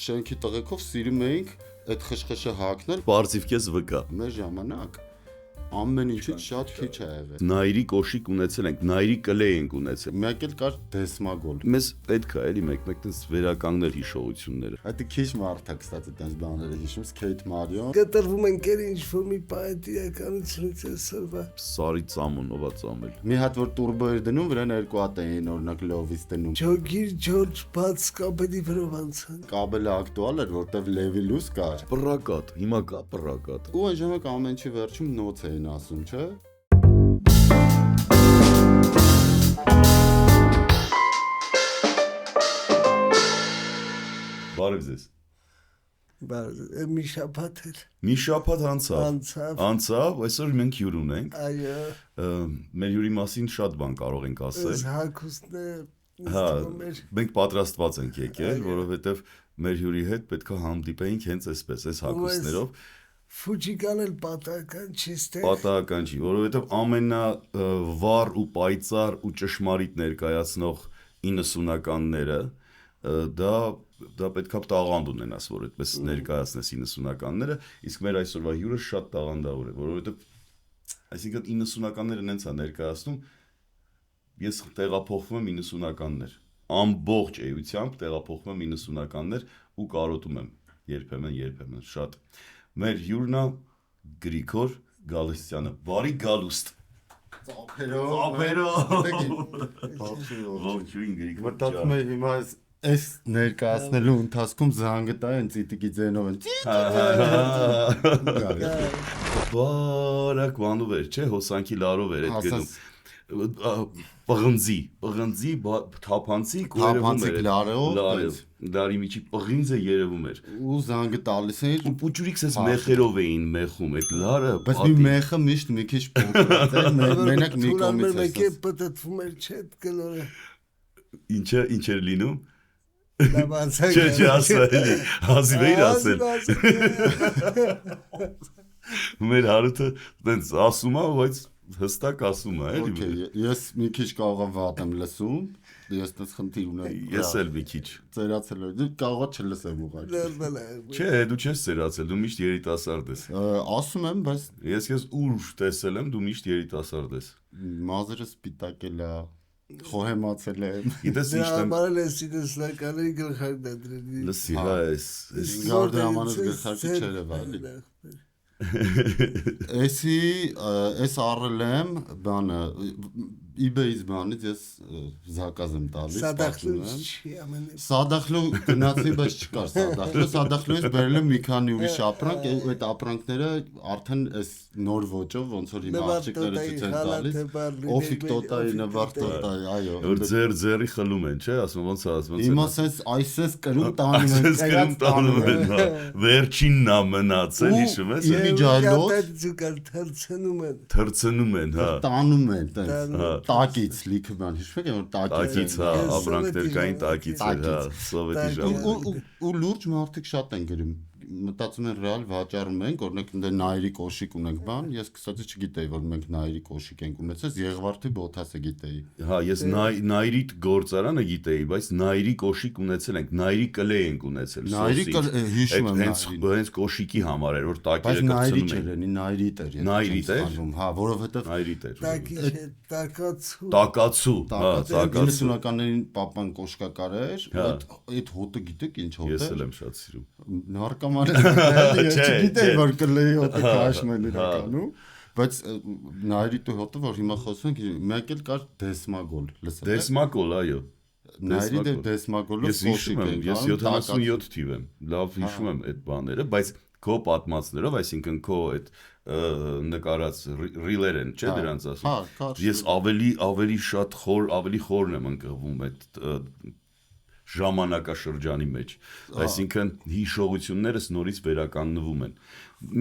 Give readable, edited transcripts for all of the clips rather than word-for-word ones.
շենքի տղեկով սիրում էինք այդ խշխշը հագնել, Պարզիվ քեզ վկա։ մեր ժամանակ ամեն ինչից շատ քիչ է եղել։ Նայրի կոշիկ ունեցել ենք, նայրի կլե ենք ունեցել։ Մեկ էլ կար դեսմագոլ։ Մեզ պետք է էլի մեկ-մեկ տես վերականգնել հիշողությունները։ Այդ քիչ մարդ է, կստացի տես բաները հիշում, Քեյթ Մարիոն։ Կտրվում են կեր ինչ-որ մի պայետ իրականությունից այսօրվա։ Սարի ծամոն ով է ծամել։ Մի հատ որ տուրբո էր դնում, վրան երկու հատ էին օրինակ լովից դնում։ Ջոգիր Ջորջ բաց կապելի վրով անցան։ Կաբելը ակտուալ էր, որտեվ լևիլուս կար։ Պրակատ, հիմա կա պրակատ։ Ու այն ժամանակ ամեն ինչի վերջում նոց էին ասում, չէ՞։ Բարև ձեզ։ Մի շաբաթ էր։ Մի շաբաթ անցավ։ Անցավ։ Անցավ, այսօր մենք հյուր ունենք։ Այո։ Մեր հյուրի մասին շատ բան կարող ենք ասել։ Այս հագուստը Հա, մենք պատրաստված ենք եկել, որովհետև մեր հյուրի հետ պետք է հանդիպեինք հենց այսպես, այս հագուստներով։ Ֆուջիկան էլ պատահական չի ստեղ։ Պատահական չի, որովհետև ամենավառ ու պայծառ ու ճշմարիտ ներկայացնող 90-ականները դա պետքա տաղանդ ունենաս, որ այդպես ներկայացնես 90-ականները, իսկ մեր այսօրվա հյուրը շատ տաղանդավոր է, որովհետև այսինքն 90-ականները նենց է ներկայացնում, ես տեղափոխվում եմ 90-ականներ, ամբողջ էությամբ տեղափոխվում եմ 90-ականներ ու կարոտում եմ երբեմն շատ։ Մեր հյուրն է Գրիգոր Գալստյանը, բարի գալուստ։ Ծափերով։ Ողջույն Գրիգոր։ Մտածում եմ հիմա այս ներկայացնելու ընթացքում զանգը տա են ծիտիկի ձենով են։ Բարակ վանով էր, չէ, հոսանքի լարով էր այդ գնում։ Պղնձի, թափանցիկ ու երևում էր լարով, լարի միջի պղինձը երևում էր։ Ու զանգը տալիս էին Ու պուճուրիքս էս մեխերով էին մեխում այդ լարը։ Բայց մի մեխը միշտ մի քիչ փոքր էր, մենակ մի կողմից մեկ է պատտվում էր չէ գլորը։ Ինչ էր լինում։ Լավ անցա։ Չէ, ասել, հազիվ էիր ասել։ Մեր հարութը տենց ասում է, բայց հստակ ասում է, էլի։ Okay, ես մի քիչ կարող եմ վատ եմ լսում, ես տես խնդիր ունեմ։ Ես էլ մի քիչ։ Ծերացել եմ, դու կարող ես չլսեմ ուղղակի։ Չէ, դու չես ծերացել, դու միշտ երիտասարդ ես։ Ասում եմ, բայց Ես քեզ ուր տեսել եմ, դու միշտ երիտասարդ ես։ մազերը սպիտակել է, խոհեմացել եմ։ Գիտես ինչ եմ։ Բարել է սինուսնականների գլխարկն է դրել։ Լսի, հա, էս Գարդամանս գլխարկի չերևա, էլի։ Էս առել եմ բանը eBay-ից բանից ես զակազ եմ տալիս, Սադախլու չի ամենը։ Սադախլու գնացի, բայց չկար Սադախլուից բերել եմ մի քանի ուրիշ ապրանք, այդ ապրանքները արդեն այս նոր ոճով ոնց որ հիմա աղջիկները ցույց են տալիս, օֆիկ տոտայի, նվար տոտայի, այո։ որ ձերի խլում են, չէ, ասում ոնց է, ասում Հիմա այսպես կրում տանում են, Վերջինն է մնացել, հիշում ես։ Թրցնում են, հա։ Տանում են, տակից լիքը բան, հիշում եք, որ Տակից, հա, ապրանքներ կային տակից էր, հա, սովետի ժամանակ։ Ու լուրջ մարդիկ շատ են գրում, մտածում են ռեալ վաճառում ենք, օրինակ նայրի կոշիկ ունենք բան, ես կստացի չգիտեի, որ մենք նայրի կոշիկ ենք ունեցել, Եղվարդի Բոթասը գիտեի։ Հա, ես նայրի գործարանը գիտեի, բայց նայրի կոշիկ ունեցել ենք, նայրի կլե ենք ունեցել։ Նայրի հիշում եմ հենց կոշիկի համար էր, որ տակերը կծնում են։ Նայրի էր, հա, որովհետև նայրիտ էր։ Տակացու։ Հա, տակացու։ 90-ականներին պապան կոշկակար էր, այդ հոտը գիտեք ինչ հոտ է։ Ես էլ եմ շատ սիրում։ Նարկոման ես չգիտեի, որ կլեի հոտը քաշում են իրականում, բայց նայրիտու հոտը, որ հիմա խոսում ենք, մեկ էլ կար դեսմագոլ, լսել եք։ Դեսմագոլ, այո։ Նայրի դեսմագոլը կոշիկ են, ես 77 թիվ եմ, լավ հիշում եմ այդ բաները, բայց քո պատմածներով, այսինքն քո այդ նկարած ռիլեր են, չէ՞ դրանց ասում։ Ես ավելի շատ ավելի խորն եմ ընկղվում այդ ժամանակաշրջանի մեջ, այսինքն հիշողություններս նորից վերականգնվում են։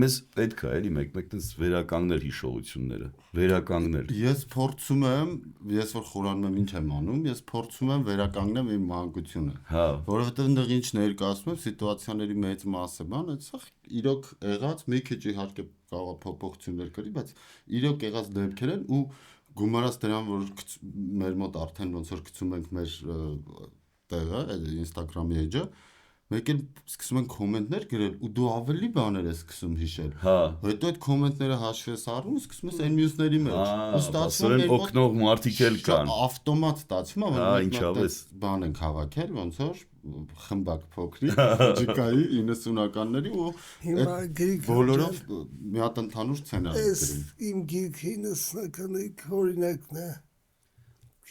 Մեզ պետք է էլի մեկ-մեկ տես վերականգնել հիշողությունները, վերականգնել։ Ես փորձում եմ, ես որ խորանում եմ ինչ եմ անում, ես փորձում եմ վերականգնեմ իմ մանկությունը։ Հա։ Որովհետև այնտեղ ինչ ներկայացնում եմ, սիտուացիաների մեծ մասը բան, այդսա իրոք եղած մի քիչ իհարկե կարող է փոփոխություններ կրի, բայց իրոք եղած դեպքեր են ու գումարած դրան, որ մեր մոտ արդեն ոնց որ գցում ենք մեր տեղը, այդ Instagram-ի էջը, մեկ էլ սկսում են կոմենտներ գրել ու դու ավելի բաներ ես սկսում հիշել։ Հա։ Հետո այդ կոմենտները հաշվի ես առնում ու սկսում ես այն մյուսների մեջ։ Ու ստացվում է օգնող մարդիկ էլ կան։ Ավտոմատ ստացվում է, Հա, ինչավես բան են հավաքել, ոնց որ խմբակ փոքրիկ ֆուջիկայի 90-ականների ու Հիմա բոլորով մի հատ ընդհանուր սցենար գրում։ Իմ գիրքի 90-ականների օրինակն է։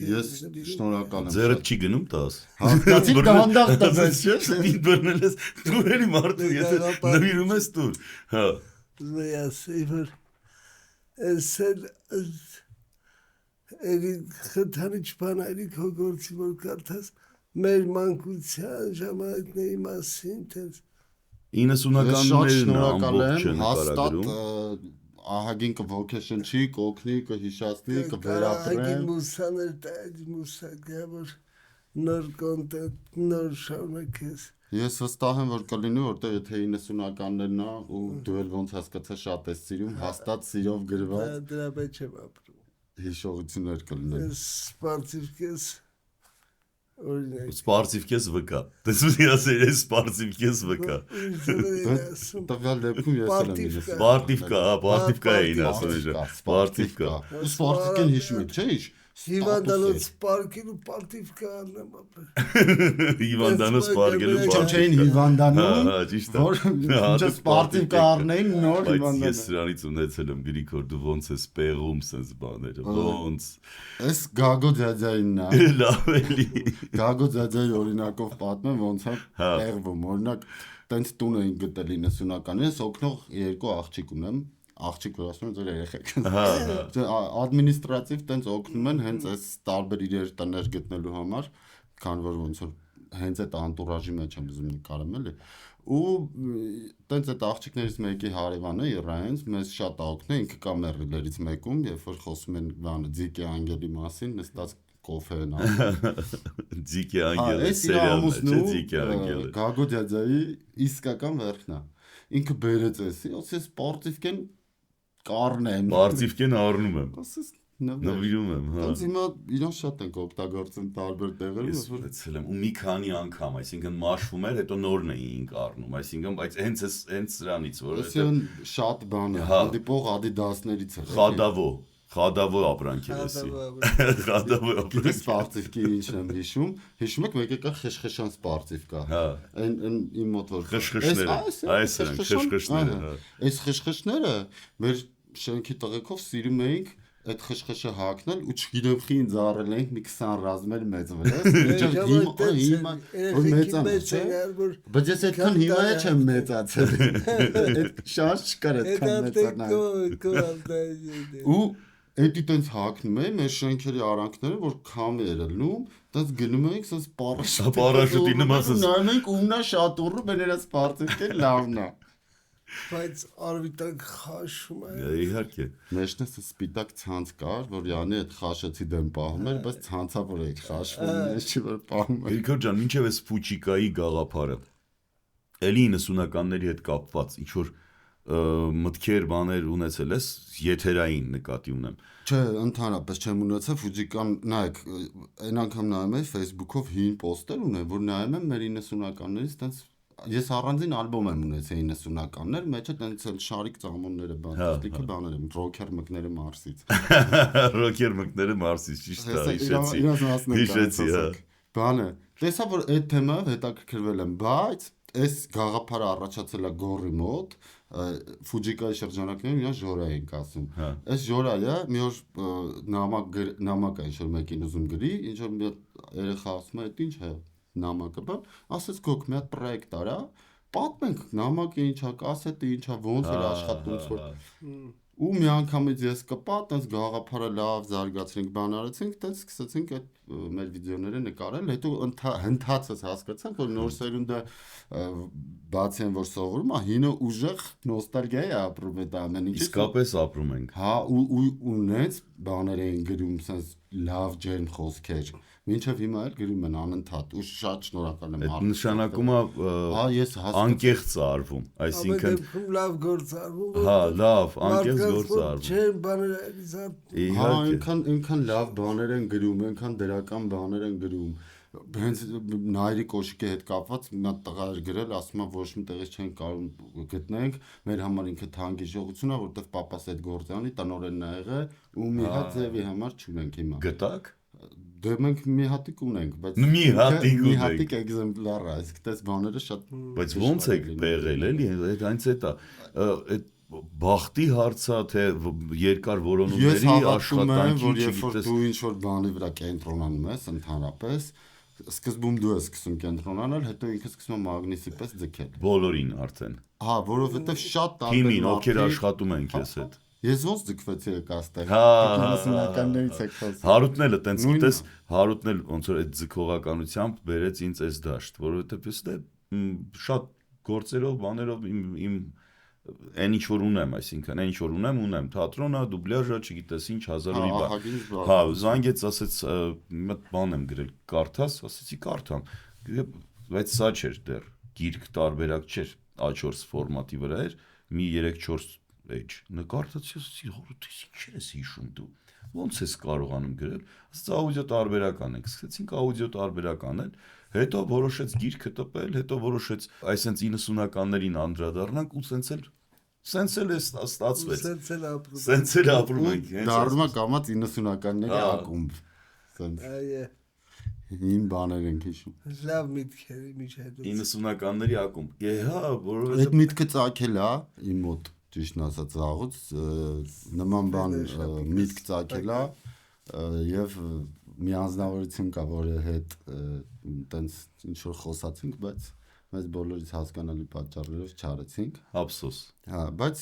Ես շնորհակալ եմ։ Ձերը չի գնում տաս։ Հասկացի դանդաղ տվես, չէ՞։ Ինչ բռնել ես դու էլի մարդու, եթե նվիրում ես դու։ Հա։ Զայասիվր էսել էլի խթանիչ բաների քո գործի որ կարդաս մեր մանկության ժամանակների մասին տես 90-ականներն ամբողջ չեն նկարագրում։ Ահագին կվոքեշնչի, կօգնի, կհիշացնի, կվերապրեն։ Ահագին մուսաներ տայդ մուսակը որ նոր կոնտենտ, նոր շարունակես։ Ես վստահ եմ որ կլինի, որտեղ եթե 90-ականներն է ու դու էլ ոնց հասկացա շատ ես սիրում, հաստատ սիրով գրված։ Դրա մեջ եմ ապրում։ Հիշողություններ կլինեն։ Սպարտիվ կես օրինակ։ Սպարտիվ կես վկա։ Դες մի ասել ես սպարտիվ կես վկա։ Տվյալ դեպքում ես էլ եմ իրս։ Սպարտիվկա, հա, սպարտիվկա էին ասում էջա։ Սպարտիվկա։ Ու սպարտիկեն հիշում եք, չէ՞ ինչ։ Հիվանդանոց պարկելու պարտիվկա անեմ ապրել։ Հիվանդանոց պարկելու Ինչո՞ւ չէին հիվանդանում։ Հա, ճիշտ է։ Որ ինչ սպարտիկա առնեին նոր հիվանդանում։ Ես սրանից ունեցել եմ Գրիգոր, դու ոնց ես պեղում sense բաները, ոնց։ Այս Գագո ձյաձյայինն է։ Լավ էլի։ Գագո ձյաձյայի օրինակով պատմեմ ոնց է պեղվում։ Օրինակ տենց տուն էին գտել 90-ականից, օգնող երկու աղջիկ ունեմ։ Աղջիկ որ ասում են ձեր երեխեք։ Ադմինիստրատիվ տենց օգնում են հենց այս տարբեր իրեր տներ գտնելու համար, քան որ ոնց որ հենց այդ անտուրաժի մեջ եմ ուզում նկարեմ էլի։ Ու տենց այդ աղջիկներից մեկի հարևանը Իրայենց մեզ շատ օգնել, ինքը կա մերիլերից մեկում, երբ որ խոսում են բանը Ձիկի անգելի մասին, նստած կոֆե են անում։ Ձիկի անգելը սերիալն է, չէ՞ Ձիկի անգելը։ Գագո ձյաձյայի իսկական վերքն է։ Ինքը բերեց էսի, ասես սպարտիվկեն կառնեմ։ Սպարտիվկեն առնում եմ։ Ասես նվիրում եմ, հա։ Ոնց հիմա իրան շատ են օգտագործում տարբեր տեղերում, Ես ունեցել եմ ու մի քանի անգամ, այսինքն մաշվում էր, հետո նորն էինք առնում, այսինքն բայց հենց սրանից որ Այսինքն շատ բան է, հանդիպող Adidas-ներից է։ Խադավո ապրանք է էսի։ Խադավո ապրանք։ Սպարտիվկի ինչն եմ հիշում եք մեկ եկա խշխշան սպարտիվկա։ Հա։ Այն իմ մոտ որ խշխշները, այս են խշխշները, հա։ Այս խշխշները մեր շենքի տղեկով սիրում էինք այդ խշխշը հագնել ու չգիտեմ խի ինձ առել ենք մի 20 ռազմեր մեծ վրա։ Հիմա մեծան չէ։ Բայց ես այդքան հիմա չեմ մեծացել։ Այդ շարժ չկար այդքան մեծանալ։ Ու Էդի տենց հագնում է մեր շենքերի արանքները, որ քամի էր ելնում, տենց գնում ենք, սենց պարաշուտի նման նայում ենք ումնա շատ ուռու բեներա սպարտիվկեն լավն է։ Բայց արվիտակ խաշում է։ Իհարկե։ Մեջն է սպիտակ ցանց կար, որ յանի այդ խաշեցի դեմ պահում էր, բայց ցանցավոր էր խաշվում, ես չի որ պահում էր։ Գրիգոր ջան, ինչև էս Ֆուջիկայի գաղափարը։ Էլի 90-ականների հետ կապված ինչ որ մտքեր բաներ ունեցել ես եթերային նկատի ունեմ։ Չէ, ընդհանրապես չեմ ունեցել Ֆուջիկան, նայեք, այն անգամ նայում եմ Facebook-ով հին պոստեր ունեմ, որ նայում եմ մեր 90-ականներից, տենց ես առանձին ալբոմ եմ ունեցել 90-ականներ, մեջը տենց էլ շարիկ ծամոնները բանտիկը բաներ եմ, ռոքեր մկները Մարսից։ Ռոքեր մկները Մարսից, ճիշտ է, հիշեցի, հա։ Բանը, տեսա որ այդ թեմայով հետաքրքրվել եմ, բայց այս գաղափարը առաջացել է Գորի մոտ, Ֆուջիկայի շրջանակներում իրան Ժորա ենք ասում։ Այս Ժորայը մի օր նամակ է ինչ-որ մեկին ուզում գրի, ինչ-որ մի երեխա ասում է, այդ ինչ է նամակը, բան, ասեց գոք մի հատ պրոյեկտ արա, պատմենք նամակը ինչա, կասետը ինչա, ոնց էր աշխատում, որ ու մի անգամից ես կպա, տենց գաղափարը լավ զարգացրինք, բան արեցինք, տենց սկսեցինք այդ մեր վիդեոները նկարել, հետո հնդածս հասկացանք, որ նոր սերունդը բացի են որ սովորում, հինը ուժեղ նոստալգիա է ապրում այդ ամեն ինչը։ Իսկապես ապրում ենք։ Հա, ու նենց բաներ էին գրում, sense լավ ջերմ խոսքեր։ Մինչև հիմա էլ գրում են անընդհատ ու շատ շնորհակալ եմ։ Այդ նշանակում է հա ես անկեղծ է արվում, այսինքն լավ գործ արվում։ Հա, լավ, անկեղծ գործ է արվում։ Չէ, բաները հա, այնքան լավ բաներ են գրում, այնքան դրական բաներ են գրում։ հենց նայրի կոշիկի հետ կապված մի հատ տղա էր գրել, ասում է ոչ մի տեղից չեն կարող գտնենք, մեր համար ինքը թանկի ժողություն է, որտեվ պապաս այդ գործյանի տնօրենն ա եղել ու մի հատ ձևի համար չունենք հիմա։ Գտակ։ Դե մենք մի հատիկ ունենք, բայց մի հատիկ էգզեմպլար է, իսկ դες բաները շատ բայց ոնց է եղել էլի, այդ այնց է դա, այդ բախտի հարցա թե երկար որոնումների աշխատանքի որ երբ որ դու ինչ որ բանի վրա կենտրոնանում ես ընդհանրապես սկզբում դու ես սկսում կենտրոնանալ, հետո ինքը սկսում է մագնիսի պես ձգել։ Բոլորին արդեն։ Հա, որովհետև շատ տարբեր թիմին ովքեր աշխատում են քեզ հետ։ Ես ոնց ձգվեցի եք աստեղ։ Հա, 90-ականներից եք խոսում։ Հարութն էլ տենց գիտես, Հարութն էլ ոնց որ այդ ձգողականությամբ բերեց ինձ այս դաշտ, որովհետև ես դե շատ գործերով, բաներով իմ այն ինչ որ ունեմ, այսինքն այն ինչ որ ունեմ, թատրոնը, դուբլյաժը, չգիտես ինչ, հազար ու մի բան։ Հա, զանգեց, ասեց, մի բան եմ գրել, կարդաս, ասեցի կարդամ։ Բայց սա չէր դեռ, գիրք տարբերակ չէր, A4 ֆորմատի վրա էր, մի 3-4 page։ Նկարդացի, ասեցի, հորութ ինչ ես հիշում դու։ Ոնց ես կարողանում գրել։ Ասեց աուդիո տարբերակ անենք, սկսեցինք աուդիո տարբերակ անել, հետո որոշեց գիրքը տպել, հետո որոշեց այսենց 90-ականներին անդրադառնանք ու սենց էլ է ստացվեց։ Սենց էլ ապրում ենք։ Դառնում է կամած 90-ականների ակումբ։ Սենց։ Այո։ Հին բաներ ենք հիշում։ Լավ միտքեր միջայդուց։ 90-ականների ակումբ։ Հա, որովհետեւ այդ միտքը ծագել է իմ մոտ, ճիշտն ասած, աղուց նման բան միտք ծագել է եւ մի անձնավորություն կա, որի հետ տենց ինչ որ խոսացինք, բայց մեզ բոլորից հասկանալի պատճառներով չարեցինք։ Ափսոս։ Հա, բայց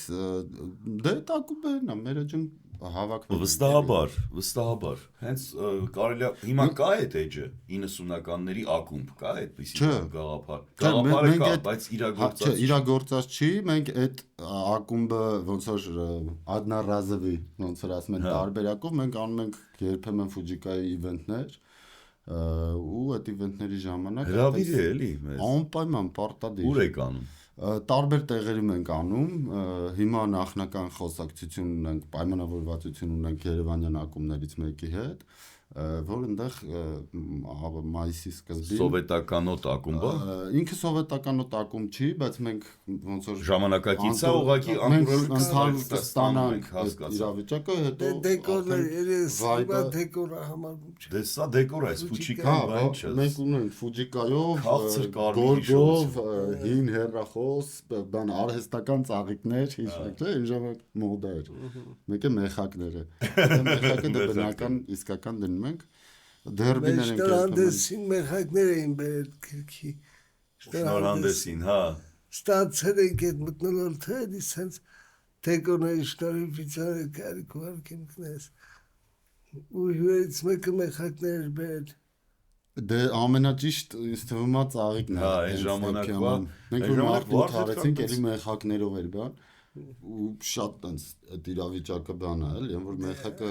դե տակուբերն է, մեր աջում հավաքվել։ Վստահաբար։ Հենց կարելի է հիմա կա այդ էջը 90-ականների ակումբ կա այդպեսի գաղափար։ Գաղափարը կա, բայց իրագործած չէ, իրագործած չի, մենք այդ ակումբը ոնց որ Ադնարազովի ոնց որ ասում են տարբերակով մենք անում ենք երբեմն Ֆուջիկայի իվենտներ ու այդ իվենտների ժամանակ հրավիր է էլի մեզ։ Անպայման պարտադիր։ Ուր եք անում։ Տարբեր տեղերում ենք անում, հիմա նախնական խոսակցություն ունենք, պայմանավորվածություն ունենք Երևանյան ակումբներից մեկի հետ, որ այնտեղ մայիսի սկզբին սովետականոտ ակումբը ինքը սովետականոտ ակումբ չի, բայց մենք ոնց որ ժամանակակից է ուղղակի ընդհանուր կստանանք իրավիճակը, հետո դեկորը դեկորը համարվում չէ։ Դե սա դեկոր է, Ֆուջիկան բան չէ։ Մենք ունենք Ֆուջիկայով, գորգով, հին հեռախոս, բան արհեստական ծաղիկներ, հիշեք, չէ՞, այն ժամանակ մոդա էր։ Մեկը մեխակները։ Մեխակը դե բնական իսկական դնում ենք դերբիներ ենք շնորհանդեսին մեխակներ էին բերել քրքի շնորհանդեսին, հա ստացել ենք այդ մտնոլորտը, դիսենց դեկորների շնորհիվ իցան կարիքուար կենքնես ու հյուրից մեկը մեխակներ բերել դե ամենաճիշտ ինձ թվում է ծաղիկն է։ Հա, այն ժամանակվա մենք որ արդյունք էլի մեխակներով էր բան ու շատ տենց այդ իրավիճակը բան է, էլի, որ մեխակը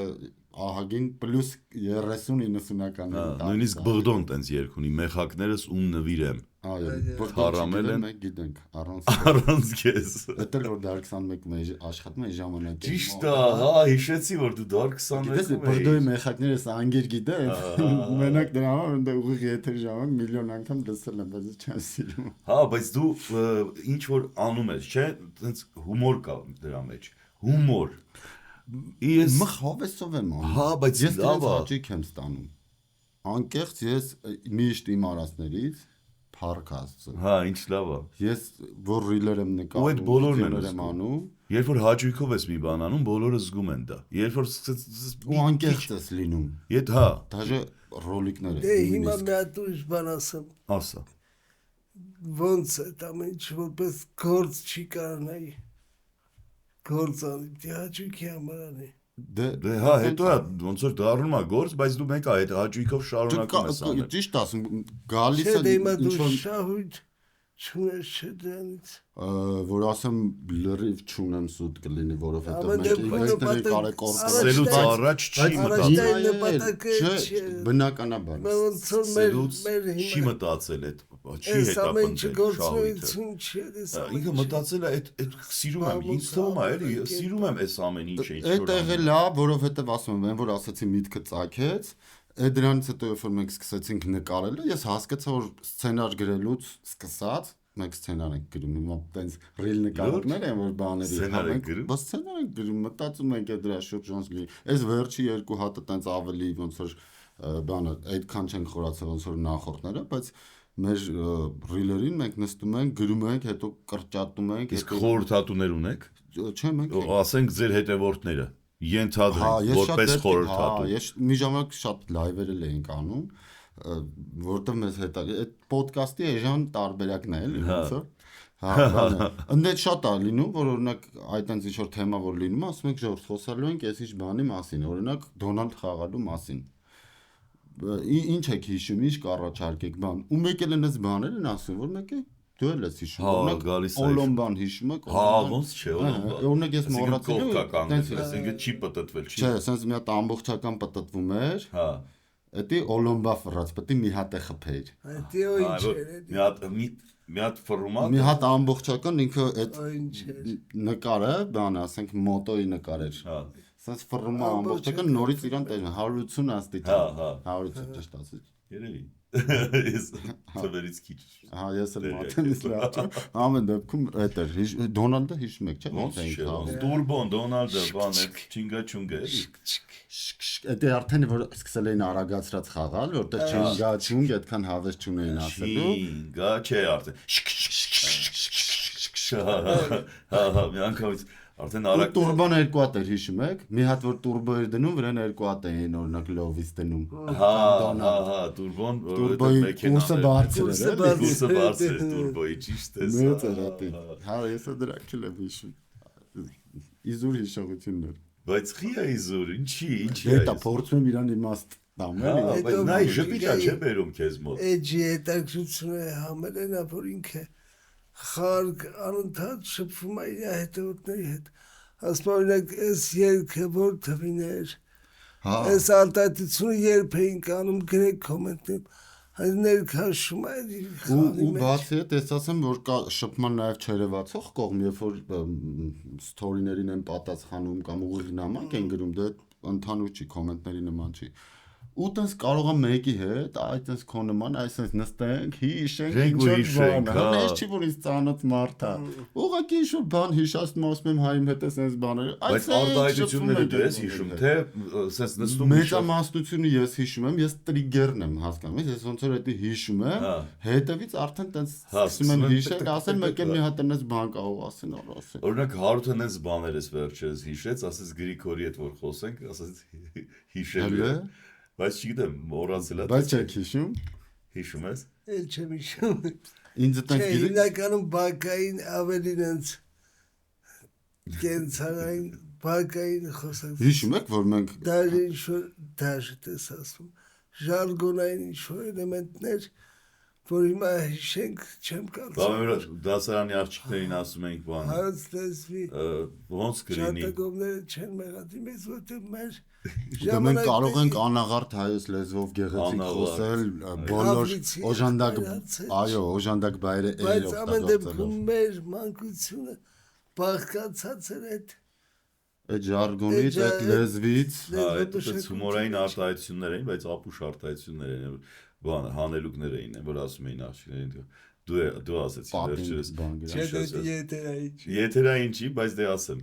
ահագին պլյուս 30-90-ականների նույնիսկ բղդոն տենց երգ ունի մեխակներս ում նվիրեմ այո թարամել են մենք գիտենք առանց քեզ դա որ դար 21-ում աշխատում է ժամանակը ճիշտ է հա հիշեցի որ դու դար 21-ում ես բղդոյի մեխակներս անգիր գիտեմ մենակ դրա համար ընդ ուղիղ եթեր ժամանակ միլիոն անգամ լսել եմ բայց չեմ սիրում հա բայց դու ինչ որ անում ես չէ տենց հումոր կա դրա մեջ հումոր Ես մխավեսով եմ անում։ Հա, բայց ես դրանց հաճույք եմ ստանում։ Անկեղծ ես միշտ իմ արածներից փառք Աստծո։ Հա, ինչ լավ է։ Ես որ ռիլեր եմ նկարում, ու այդ բոլորն են անում։ Երբ որ հաճույքով ես մի բան անում, բոլորը զգում են դա։ Երբ որ ու անկեղծ ես լինում։ Եդ հա, դաժե ռոլիկները։ Դե հիմա մի հատ ուրիշ բան ասեմ։ Ասա։ Ոնց է դա ինչ որպես գործ չի կարողանայի գործանի դիաճուքի համարանի դե հա հետո ոնց որ դառնում է գործ բայց դու մեկ այդ հաճույքով շարունակում ես անել ճիշտ ասում գալիս է ինչ որ շահույթ չունես չէ դրանից որ ասեմ լրիվ չունեմ սուտ կլինի որովհետև մենք սելուց առաջ չի մտածել բնականաբար չի մտածել այդ չի հետապնդել շահույթը ինքը մտածել է այդ սիրում եմ ինձ թվում է էլի սիրում եմ այս ամեն ինչը այդ եղել է որովհետև ասում եմ որ ասացի միտքը ծագեց Դրանից հետո երբ որ մենք սկսեցինք նկարելը, ես հասկացա որ սցենար գրելուց սկսած մենք սցենար ենք գրում, հիմա տենց ռիլ նկարներ են որ բաների բայց սցենար ենք գրում, մտածում ենք դրա շուրջ ոնց լինի։ Այս վերջի երկու հատը տենց ավելի ոնց որ բանը այդքան չենք խորացել ոնց որ նախորդները, բայց մեր ռիլերին մենք նստում ենք, գրում ենք, հետո կրճատում ենք։ Իսկ խորհրդատուներ ունեք։ Չէ, մենք ասենք ձեր հետևորդները ենթադրենք որպես խորհրդատու։ Ես մի ժամանակ շատ լայվեր էինք անում, որտեղ մեզ հետ այդ ոդկասթի էժան տարբերակն է էլի ոնց որ Ընդ շատ է լինում, որ օրինակ այդտենց ինչ-որ թեմա որ լինում, ասում ենք ժողովուրդ խոսալու ենք այս ինչ բանի մասին, օրինակ Դոնալդ խաղալու մասին։ Ինչ եք հիշում, ինչ կառաջարկեք բան։ Ու մեկ էլ այնպես բաներ են ասում, որ մեկ է դու էլ ես հիշում, օրինակ Օլոմբան հիշում եք։ Ոնց չէ, օրինակ ես մոռացել եմ, այսինքն չի պտտվել, չի։ Չէ, ասենց մի հատ ամբողջական պտտվում էր։ Էդի Օլոմբա ֆրած, պետք է մի հատ է խփեր։ Էդի ինչ մի հատ ֆորմատ մի հատ ամբողջական ինքը այդ նկարը, բանը, ասենք մոտոյի նկար էր։ Սենց ֆորմա ամբողջական նորից իրան տեղ 180 աստի։ 180 ճիշտ ասի։ Երևի։ Ես թվերից քիչ։ Ես էլ մատենից լավ։ Ամեն դեպքում այդ էր։ Դոնալդը հիշում եք, չէ՞։ Ոնց չէ։ Տուրբոն, Դոնալդը, բանը, չինգա չունգա էլի։ Դա արդեն որ սկսել էին արագացրած խաղալ, որտեղ չինգա չունգ այդքան հավես չունեին ասելու։ Չինգա չէ արդեն։ Մի անգամից արդեն արագ տուրբոն երկու հատ էր հիշում եք։ Մի հատ որ տուրբո էր դնում, վրան երկու հատ էին օրինակ լովից դնում։ Տուրբոն մեքենա։ Կուրսը բարձր է տուրբոյի ճիշտ է։ Մեծ էր ատի։ Հա ես դրանք էլ եմ հիշում։ Իզուր հիշողություններ։ Բայց խի է իզուր, ինչի։ Դա փորձում եմ իրան իմաստ տամ էլի։ Բայց նա ժպիճա չէ բերում քեզ մոտ։ Էջի հետաքրությունը համելենա որ ինքը խարգ անընդհատ շփվում է իր հետևորդների հետ։ Ասում օրինակ այս երգը որ թվիներ։ Այս արտահայտությունը երբ էինք անում գրեք կոմենտներում։ Այս ներքաշում է ու բացի այդ ես ասեմ որ կա շփման նաև չերևացող կողմ, երբ որ սթորիներին են պատասխանում կամ ուղիղ նամակ են գրում, դա ընդհանուր չի, կոմենտների նման չի։ Ու տես կարող է մեկի հետ, այդպես քո նման, այսպես նստենք, հիշենք, ինչ-որ բան, հենց չի որ ինձ ծանոթ մարդ է։ Ուղղակի ինչ-որ բան հիշացնում ասում եմ հայում հետ էս բաները։ Բայց արտահայտությունները դու ես հիշում, թե ասես նստում մեծամասնությունը ես հիշում եմ, ես տրիգերն եմ հասկանում, ես ոնց որ դա հիշում եմ, հետևից արդեն տես սկսում եմ հիշել, ասել մեկ էլ մի հատ այնպես բան կարող ասեն, ասել։ Օրինակ Հարութը այնպես բաներ էս վերջերս հիշեց, ասես Գրիգորի հետ որ խոսենք, ասես հիշել է։ Բայց չգիտեմ, մոռացել եմ։ Բայց չեք հիշում։ Հիշում ես։ Էլ չեմ հիշում։ Ինձ տենց գիտեք։ Հիմնականում բակային ավելին ընց կենցաղային բակային խոսած։ Հիշում եք, որ մենք դաժե ինչ-որ դաժե տես ասում։ Ժարգոնային ինչ-որ էլեմենտներ, որ հիմա հիշենք չեմ կարծում։ Բա դասարանի աղջիկներին ասում ենք բան։ Հարց տեսվի։ Ոնց կլինի։ Շատակովները չեն մեղադի մեզ, որտեղ մեր Դա մենք կարող ենք անաղարտ հայոց լեզվով գեղեցիկ խոսել, բոլոր օժանդակ, այո, օժանդակ բայրը էլ օգտագործելով։ Բայց ամեն դեպքում մեր մանկությունը բաղկացած էր այդ ժարգոնից, այդ լեզվից, այդ հումորային արտահայտություններ էին, բայց ապուշ արտահայտություններ էին, բան հանելուկներ էին, որ ասում էին աղջիկներին դու ասեցի վերջերս։ Եթերային չի, բայց դե ասեմ։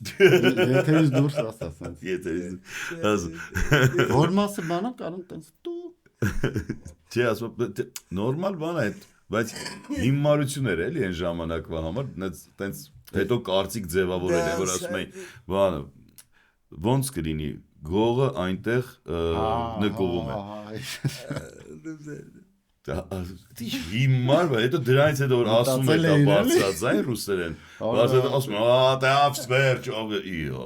Եթերից դուրս ասած։ Եթերից։ Որ մասը բանա կարող տես դու։ Չէ, ասում նորմալ բան է, բայց հիմարություններ էլի այն ժամանակվա համար, տենց հետո կարծիք ձևավորել են, որ ասում էին, բանը ոնց կլինի գողը այնտեղ նկողում է։ Հիմար, հետո դրանից հետո որ ասում է դա բարձրաձայն ռուսերեն, ասում է, դա ավսվերջ, իո,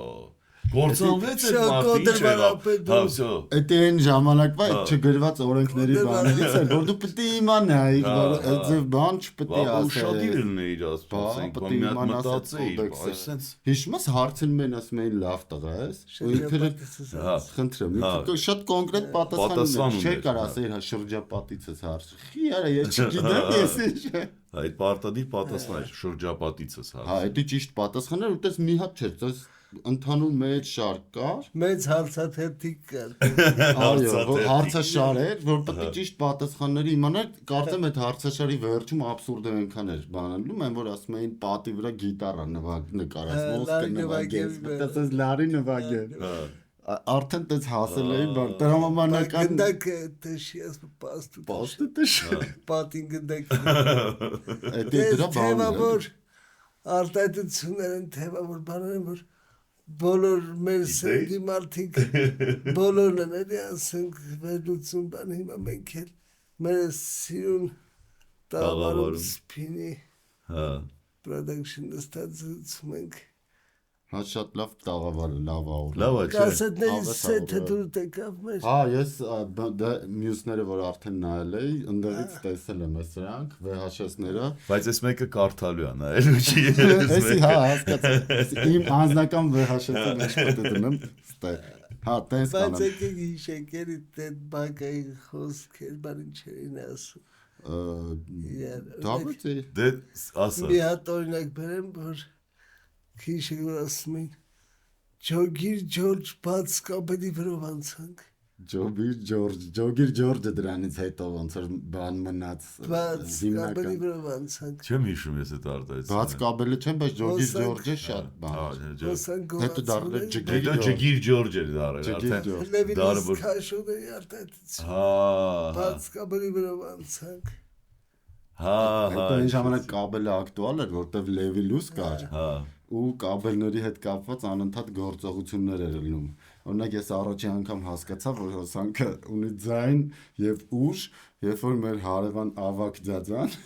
գործանվեց այդ մարդը, ինչ է, Էդ այն ժամանակվա չգրված օրենքների բաներից էր, որ դու պետք է իմանայիր, որ այդ ձև բան չպետք է ասել։ Ուշադիր լինեիր, ասենք, բան մի հատ մտածեիր, այսպես։ Հիշում ես հարցնում են ասում էին լավ տղա ես, ու ինքը խնդրեմ, շատ կոնկրետ պատասխան չէ կար ասել շրջապատից ես հարց։ Խի արա ես չգիտեմ ես ինչ։ Այդ պարտադիր պատասխան է շրջապատից ես հարց։ Հա, դա ճիշտ պատասխան էր, որտես մի հատ չէր, ընդհանուր մեծ շարք կար։ Մեծ հարցաթերթիկ կար։ Այո, հարցաշար էր, որ պետք է ճիշտ պատասխանները իմանալ, կարծեմ այդ հարցաշարի վերջում աբսուրդը այնքան էր բանալու, mən որ ասում էին պատի վրա գիտարա նկարած, ոսկե նվագեց, այդպես լարի նվագեր։ Արդեն դες հասել էին, բան տրամաբանական գնդակ տշի ասում պաստը տշ։ պատին գնդակ։ Այդ դրա բանը։ Որ արտահայտություններ են, թեվավոր բաներ են, որ բոլոր մեր սենգի մարդիկ բոլորն են էլի ասենք վերլուծում բան հիմա մենք էլ մեր սիրուն տաղավարում սպինի production-ը ստացում ենք Շատ լավ տաղավար է, լավ աղուր։ Լավ է, չէ։ Կասետների սեթը դուր տեկավ մեր։ Հա, ես մյուսները որ արդեն նայել էի, ընդդեղից տեսել եմ սրանք, VHS-ները։ Բայց այս մեկը կարդալու է նայելու չի։ Էսի հա, հասկացա։ Իմ անձնական VHS-ը մեջ պետք է դնեմ, ստե։ Հա, տես կանեմ։ Բայց եկեք հիշենք էլի այդ բակայի խոսքեր, բան ինչերին ասում։ Դավիթի։ Դե ասա։ Մի հատ օրինակ բերեմ, որ քիշը որ ասում են Ջոգիր Ջորջ բաց կապելի վրով անցանք Ջոգիր Ջորջը դրանից հետո ոնց որ բան մնաց բաց կապելի վրով անցանք Չեմ հիշում ես այդ արտահայտությունը։ Բաց կապելը չեմ, բայց Ջոգիր Ջորջը շատ բան հետո դառնել Ջգիր Ջորջ էր դարել արդեն։ Լևինոս քաշոների արտահայտություն Հա։ բաց կապելի վրով անցանք Հա, հետո այն ժամանակ կաբելը ակտուալ էր, որտեվ Լևիլուս կար։ հա։ Ու կաբելների հետ կապված անընդհատ գործողություններ էր լինում։ Օրինակ ես առաջի անգամ հասկացա, որ հոսանքը ունի ձայն եւ ուժ, երբ որ մեր հարևան ավակ ձածան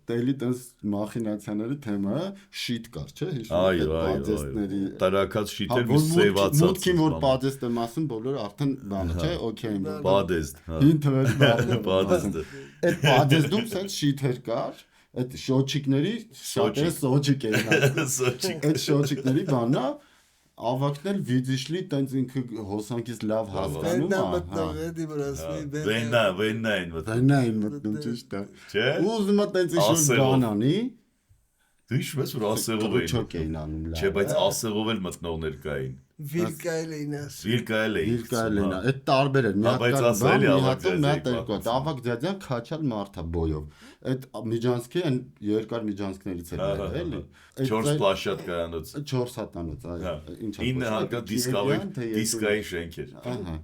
տելի տես մախինացիաների թեմա շիտ կար, չէ՞, հիշում եք պատեստների տարակած շիտեր մի սևացած։ Մուտքին որ պատեստ եմ ասում, բոլորը արդեն բանը, չէ՞, օքեյ են։ Պատեստ, հա։ Հին թվերի բանը։ Պատեստը։ Այդ պատեստում սենց շիթեր կար, այդ շոչիկների շատ է սոչիկ էին։ Սոչիկ։ Այդ շոչիկների բանա ավակնել վիզիշլի տենց ինքը հոսանքից լավ հասկանում Վեննա մտնող էդի որ ասում են Վեննային մտ։ Վեննային մտնում ճիշտ է։ Չէ։ Ու ուզում է տենց ինչ-որ բան անի։ Դու ինչ ես որ ասեղով էին։ Չոք էին անում լավ։ Չէ, բայց ասեղով էլ մտնողներ կային։ Վիրկայել էին ասում Վիրկայել էին։ Վիրկայել են։ Այդ տարբեր էր։ Մի հատ բայց կար ասել է բան, մի ավակ հատում, մի հատ ձյաձյայի երկու հատ։ Ավակ ձյաձյան քաչալ մարդա բոյով։ Այդ միջանցքի են երկար միջանցքներից էր էլի։ 4 պլաշատ կայանոց։ 4 հատանոց, այո։ Ինչ 9 հարկա դիսկային շենքեր։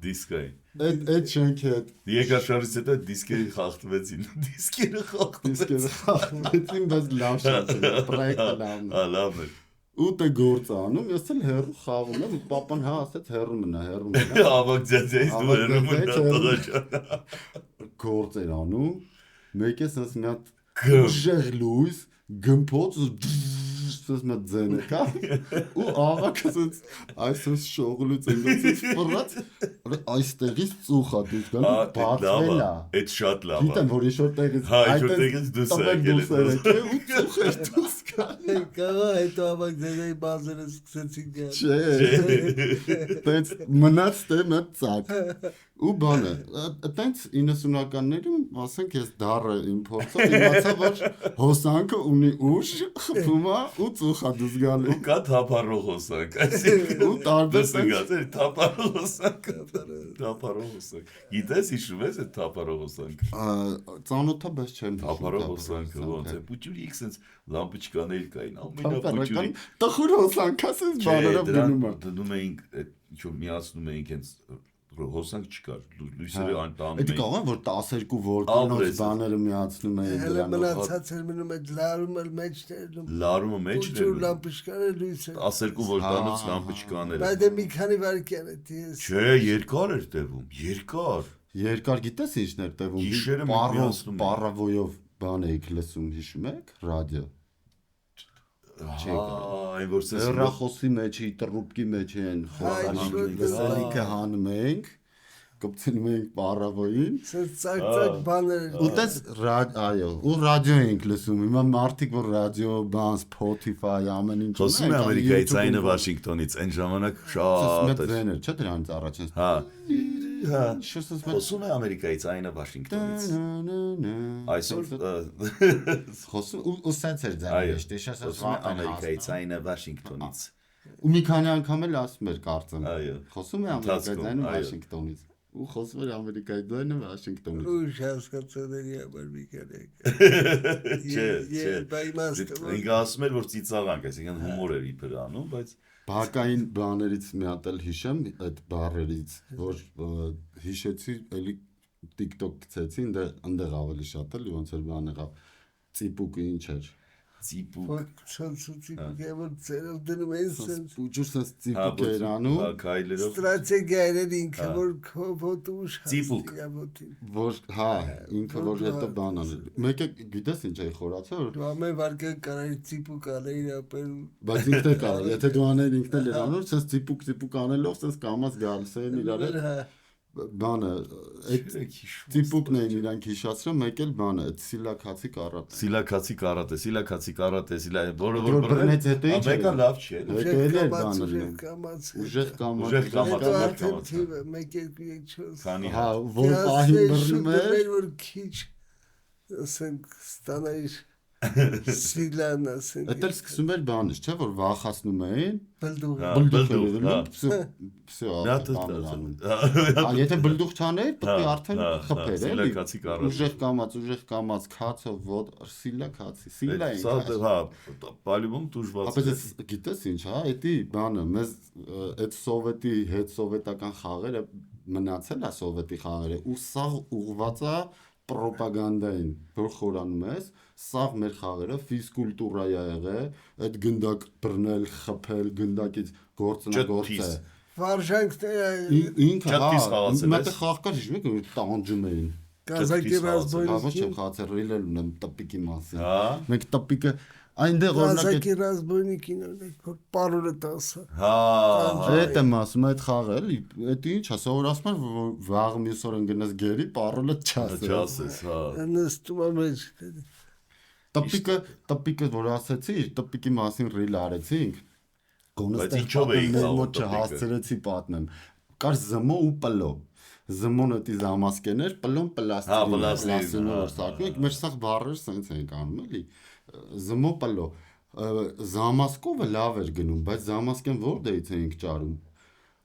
Դիսկային։ Այդ շենքը Եկաշարից հետո դիսկերը խախտվեցին։ Դիսկերը խախտվեցին, բայց լավ շենք էր, պրոյեկտը լավն է։ Հա, լավ է։ Ու դե գործ անում, ես էլ հերու խաղում եմ, պապան հա ասեց հերու մնա։ Ավակ ձյաձյայից դու հերում մնա։ Գործ էր անում, մեկ է սենց մի հատ ուժեղ լույս, գմփոց, սենց մի ձեն եկա, ու ավակը սենց այսպես շողլուց ինձից ֆռած, այստեղից ծուխա դուրս գալու բացվել է։ Այդ շատ լավ է։ Գիտեմ, որ ինչ-որ տեղից Հա, ինչ-որ տեղից դուրս է եկել է։ ու ծուխեր դուրս գալու։ Կաղա հետո ավակ ձեզայի բազերը սկսեցին գալ Չէ, տենց մնաց թե մեծ ծակ։ Ու բանը, այտենց 90-ականներում, ասենք ես դառը իմ փորձով իմացա, որ հոսանքը ունի ուժ, խփում է ու ծուխա դուրս գալու։ Ու կա թափառող հոսանք, այսինքն Ու տարբեր տեսնգացել թափառող հոսանք, թափառող հոսանք։ Գիտես հիշում ես այդ թափառող հոսանքը։ Ծանոթա բայց չեմ Թափառող հոսանքը ոնց է։ Պուճուրի sense լամպոչկաներ կային, ամենապուճուրի։ Տխուր հոսանք, ասես բաներով գնում է։ Դնում էինք այդ ինչ որ միացնում էինք հենց հոսանք չկար, լույսերը անտանում էին։ Դա կողմ որ 12 վոլտանոց բաները միացնում էին դրանով։ Մնացած էր մնում այդ լարումը մեջներում։ Լարումը մեջներում։ Ու լամպոչկանը լույսը։ 12 վոլտանոց լամպոչկաները։ Բայց դե մի քանի վայրկյան է դես։ Չէ, երկար էր տևում, երկար։ Երկար գիտես ինչն էր տևում։ Գիշերը միացնում պարավոյով բան էիք լսում, հիշում եք, ռադիո։ Այն որ սես հեռախոսի մեջ, տրուպկի մեջ են խոսալիքը հանում ենք, կպցնում ենք պարավոյին, ծակ-ծակ բաներ։ ու տես այո, ու ռադիո ենք լսում։ Հիմա մարդիկ որ ռադիո, բան, Spotify, ամեն ինչ խոսում է Ամերիկայից, այնը Վաշինգտոնից, այն ժամանակ շատ էր։ Մեծ չէ դրանից առաջ։ Հա։ Հա, խոսում է Ամերիկայից, այնը Վաշինգտոնից։ Այսօր խոսում ու սենց էր ձայնը, խոսում է Ամերիկայից, այնը Վաշինգտոնից։ Ու մի քանի անգամ էլ ասում էր կարծեմ։ Այո։ Խոսում է ամերիկայի ձայնը Վաշինգտոնից։ Ու խոսում էր ամերիկայի ձայնը Վաշինգտոնից։ Ու հասկացողների համար մի քանի։ Ինքը ասում էր որ ծիծաղանք, այսինքն հումոր էր իբր անում, բայց Բակային բաներից մի հատ էլ հիշեմ այդ բառերից, որ հիշեցի, էլի TikTok գցեցի, այնտեղ ավելի շատ էլի ոնց էր բան եղավ։ Ծիպուկը ինչ էր։ ծիպուկ Ցանցուցիկը որ ծերով դնում են սենց Ուջուր սենց ծիպուկ էր անում։ քայլերով ստրատեգիաներ ինքը որ քոփոտուշ Ծիպուկ։ Որ հա, ինքը որ հետո բան անել։ Մեկը գիտես ինչ է խորացել, Դու ամեն վարկը կարայի ծիպուկ անել ապել բայց ինքն է կարող, եթե դու անել ինքն էլ էր անում, սենց ծիպուկ անելով, սենց կամած գալիս էին իրար հետ։ Բանը, այդ ծիպուկն էին իրանք հիշացրել, մեկ էլ բանը, այդ սիլակացի կարատ։ Սիլակացի կարատե, որը բռնեց հետո ինչ մեկը լավ չի էլի։ Եկել էր ուժեղ բանը։ կամաց Ուժեղ կամաց։ 1 2 3 4 Քանի Հա, որ պահին բռնում էր։ որ քիչ ասենք ստանայր սիլան ասենք Այդ էլ սկսում էր բանից, չէ՞ որ վախացնում էին։ բլդուղ Եթե բլդուղ չաներ, պետք է արդեն խփեր, էլի։ Սիլակացի կարատ։ Ուժեղ կամած, քացով, ոդ, սիլակացի, սիլա են։ Սա հա, բալիվում դժվար։ Ապա գիտես ինչ, հա, էդի բանը, մեզ այդ սովետի հետ սովետական խաղերը մնացել է սովետի խաղերը, ու սա ուղղված է պրոպագանդային, որ խորանում ես, սաղ մեր խաղերը ֆիզկուլտուրա է եղել, այդ գնդակ բռնել, խփել, գնդակից գործնագործը։ վարժանքները Ինքը Ճատկից խաղացել ես։ մեկը խաղ կար, հիշում եք, որ տանջում էին։ կազակի Հա, ոչ ռազմոյնի չեմ խաղացել, ռիլել ունեմ տպիկի մասին։ Հա։ Մենք տպիկը այնտեղ օրինակ կազակի ռազմոյնի կինոն որ պարուրը 10 Հա։ այդ եմ ասում, այդ խաղը էլի, այդ ինչ է, սովոր ասում են, որ վաղ մյուս օրն գնաս գերի, պարոլը չասես։ Չասես, հա։ նստում ամեջ Տպիկը որ ասեցի, տպիկի մասին ռիլ արեցինք։ Բայց ինչով էի մեր խաղում մոտ չհասցրեցի պատմեմ։ Կար զմո ու պլո։ Զմոնը դի զամասկեներ, պլոն պլաստիկին որ սարքում ենք, մեր սաղ բառեր սենց ենք անում, էլի։ Զմո պլո։ Զամասկովը լավ էր գնում, բայց զամասկեն որտեղից էինք ճարում։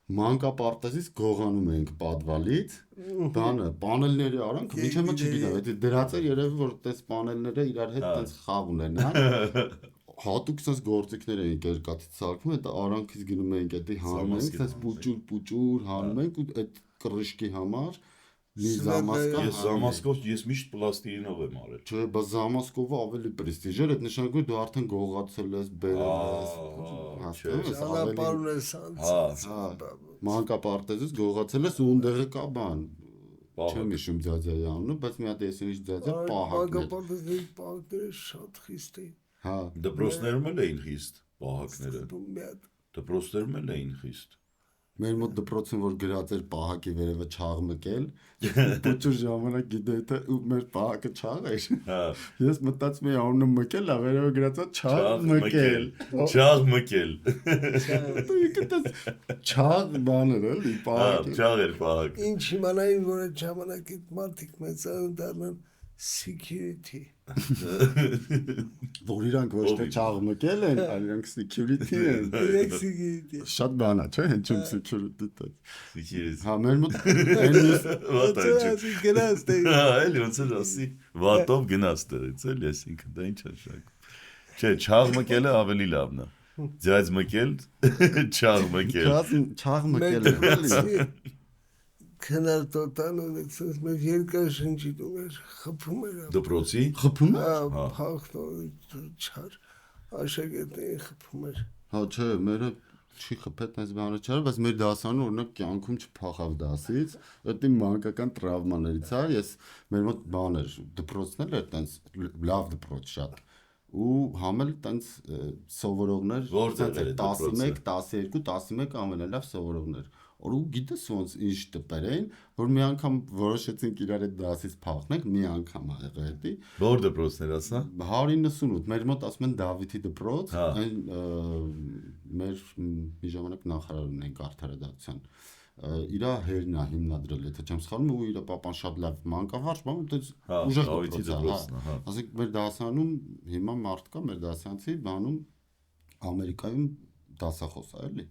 Մանկապարտեզից գողանում ենք պատվալից, բանը, պանելների արանք, ինչը մը չգիտեմ, այդ դրած էր երևի որ այդպես պանելները իրար հետ այդպես խաղ ունենան։ Հատուկ sense գործիքներ էին կերկատից ցալվում, այդ արանքից գնում էինք, այդի հանում ենք, sense պուճուր հանում ենք ու այդ կռշկի համար մի զամասկա։ Ես զամասկով ես միշտ պլաստիլինով եմ արել։ Չէ, բայց զամասկովը ավելի պրեստիժ էր, այդ նշանակում դու արդեն գողացել ես, բերել ես, անապարուն ես մանկապարտեզից գողացել ես ու ընդեղը կա բան։ Չեմ հիշում ձյաձյայի անունը, բայց մի հատ ես ինչ ձյաձյա պահակներ։ մանկապարտեզի պահակները շատ խիստ էին Հա, Դպրոցներում էլ էին խիստ պահակները։ Դպրոցներում էլ էին խիստ։ մեր մոտ դպրոցում որ գրած էր պահակի վերևը չաղմկել, փոքր ժամանակ գիտեի թե մեր պահակը չաղ էր։ Հա։ Ես մտածում էի անունը մկել, վերևը գրած է չաղմկել։ Չաղմկել։ Չաղ բաներ էլի պահակը։ Չաղ էր պահակ։ ինչ իմանային որ այդ ժամանակի մարդիկ մեծան դառնան security Որ իրանք ոչ թե չաղմկել են, այլ իրանք security են։ security Շատ բան է, չէ՞, հնչում security-ը։ Security։ Հա, մեր մոտ այնպես Վատա։ գնաց դե Հա, էլի ոնց էր ասի, վատով գնաց դերից, էլի, այսինքն դա ինչ է շակ։ Չէ, չաղմկելը ավելի լավն է։ Ձյաձ մկել, չաղմկել։ չաղմկել էլի։ քնար տոտան ունեցած մեր երկար շնչիդում էր խփում էր Դպրոցի։ Խփում է։ փախնո չար աշակերտների խփում էր Հա, չէ, մերը չի խփել այս բանը չար, բայց մեր դասանը օրինակ կյանքում չփախավ դասից, դա մանկական տրավմաներից է, ես մեր մոտ բան էր, դպրոցն էր այդտենց լավ դպրոց շատ ու համել տենց սովորողներ 11, 12, 11 ամենալավ սովորողներ Որ գիտես ոնց ինչ տպեր էին, որ մի անգամ որոշեցինք իրար այդ դասից փախնենք, մի անգամ ա եղել էդի։ Որ դպրոցներ ասա։ 198, մեր մոտ ասում են Դավիթի դպրոց, այն մեր մի ժամանակ նախարարն ենք արդարադատության։ Իրա հերն է հիմնադրել, եթե չեմ սխալվում, ու իր papan շատ լավ մանկավարժ, բան, այդպես ուժեղ դպրոց է։ Ասենք մեր դասանում հիմա մարդ կա, մեր դասյանցի բանում Ամերիկայում դասախոս է էլի։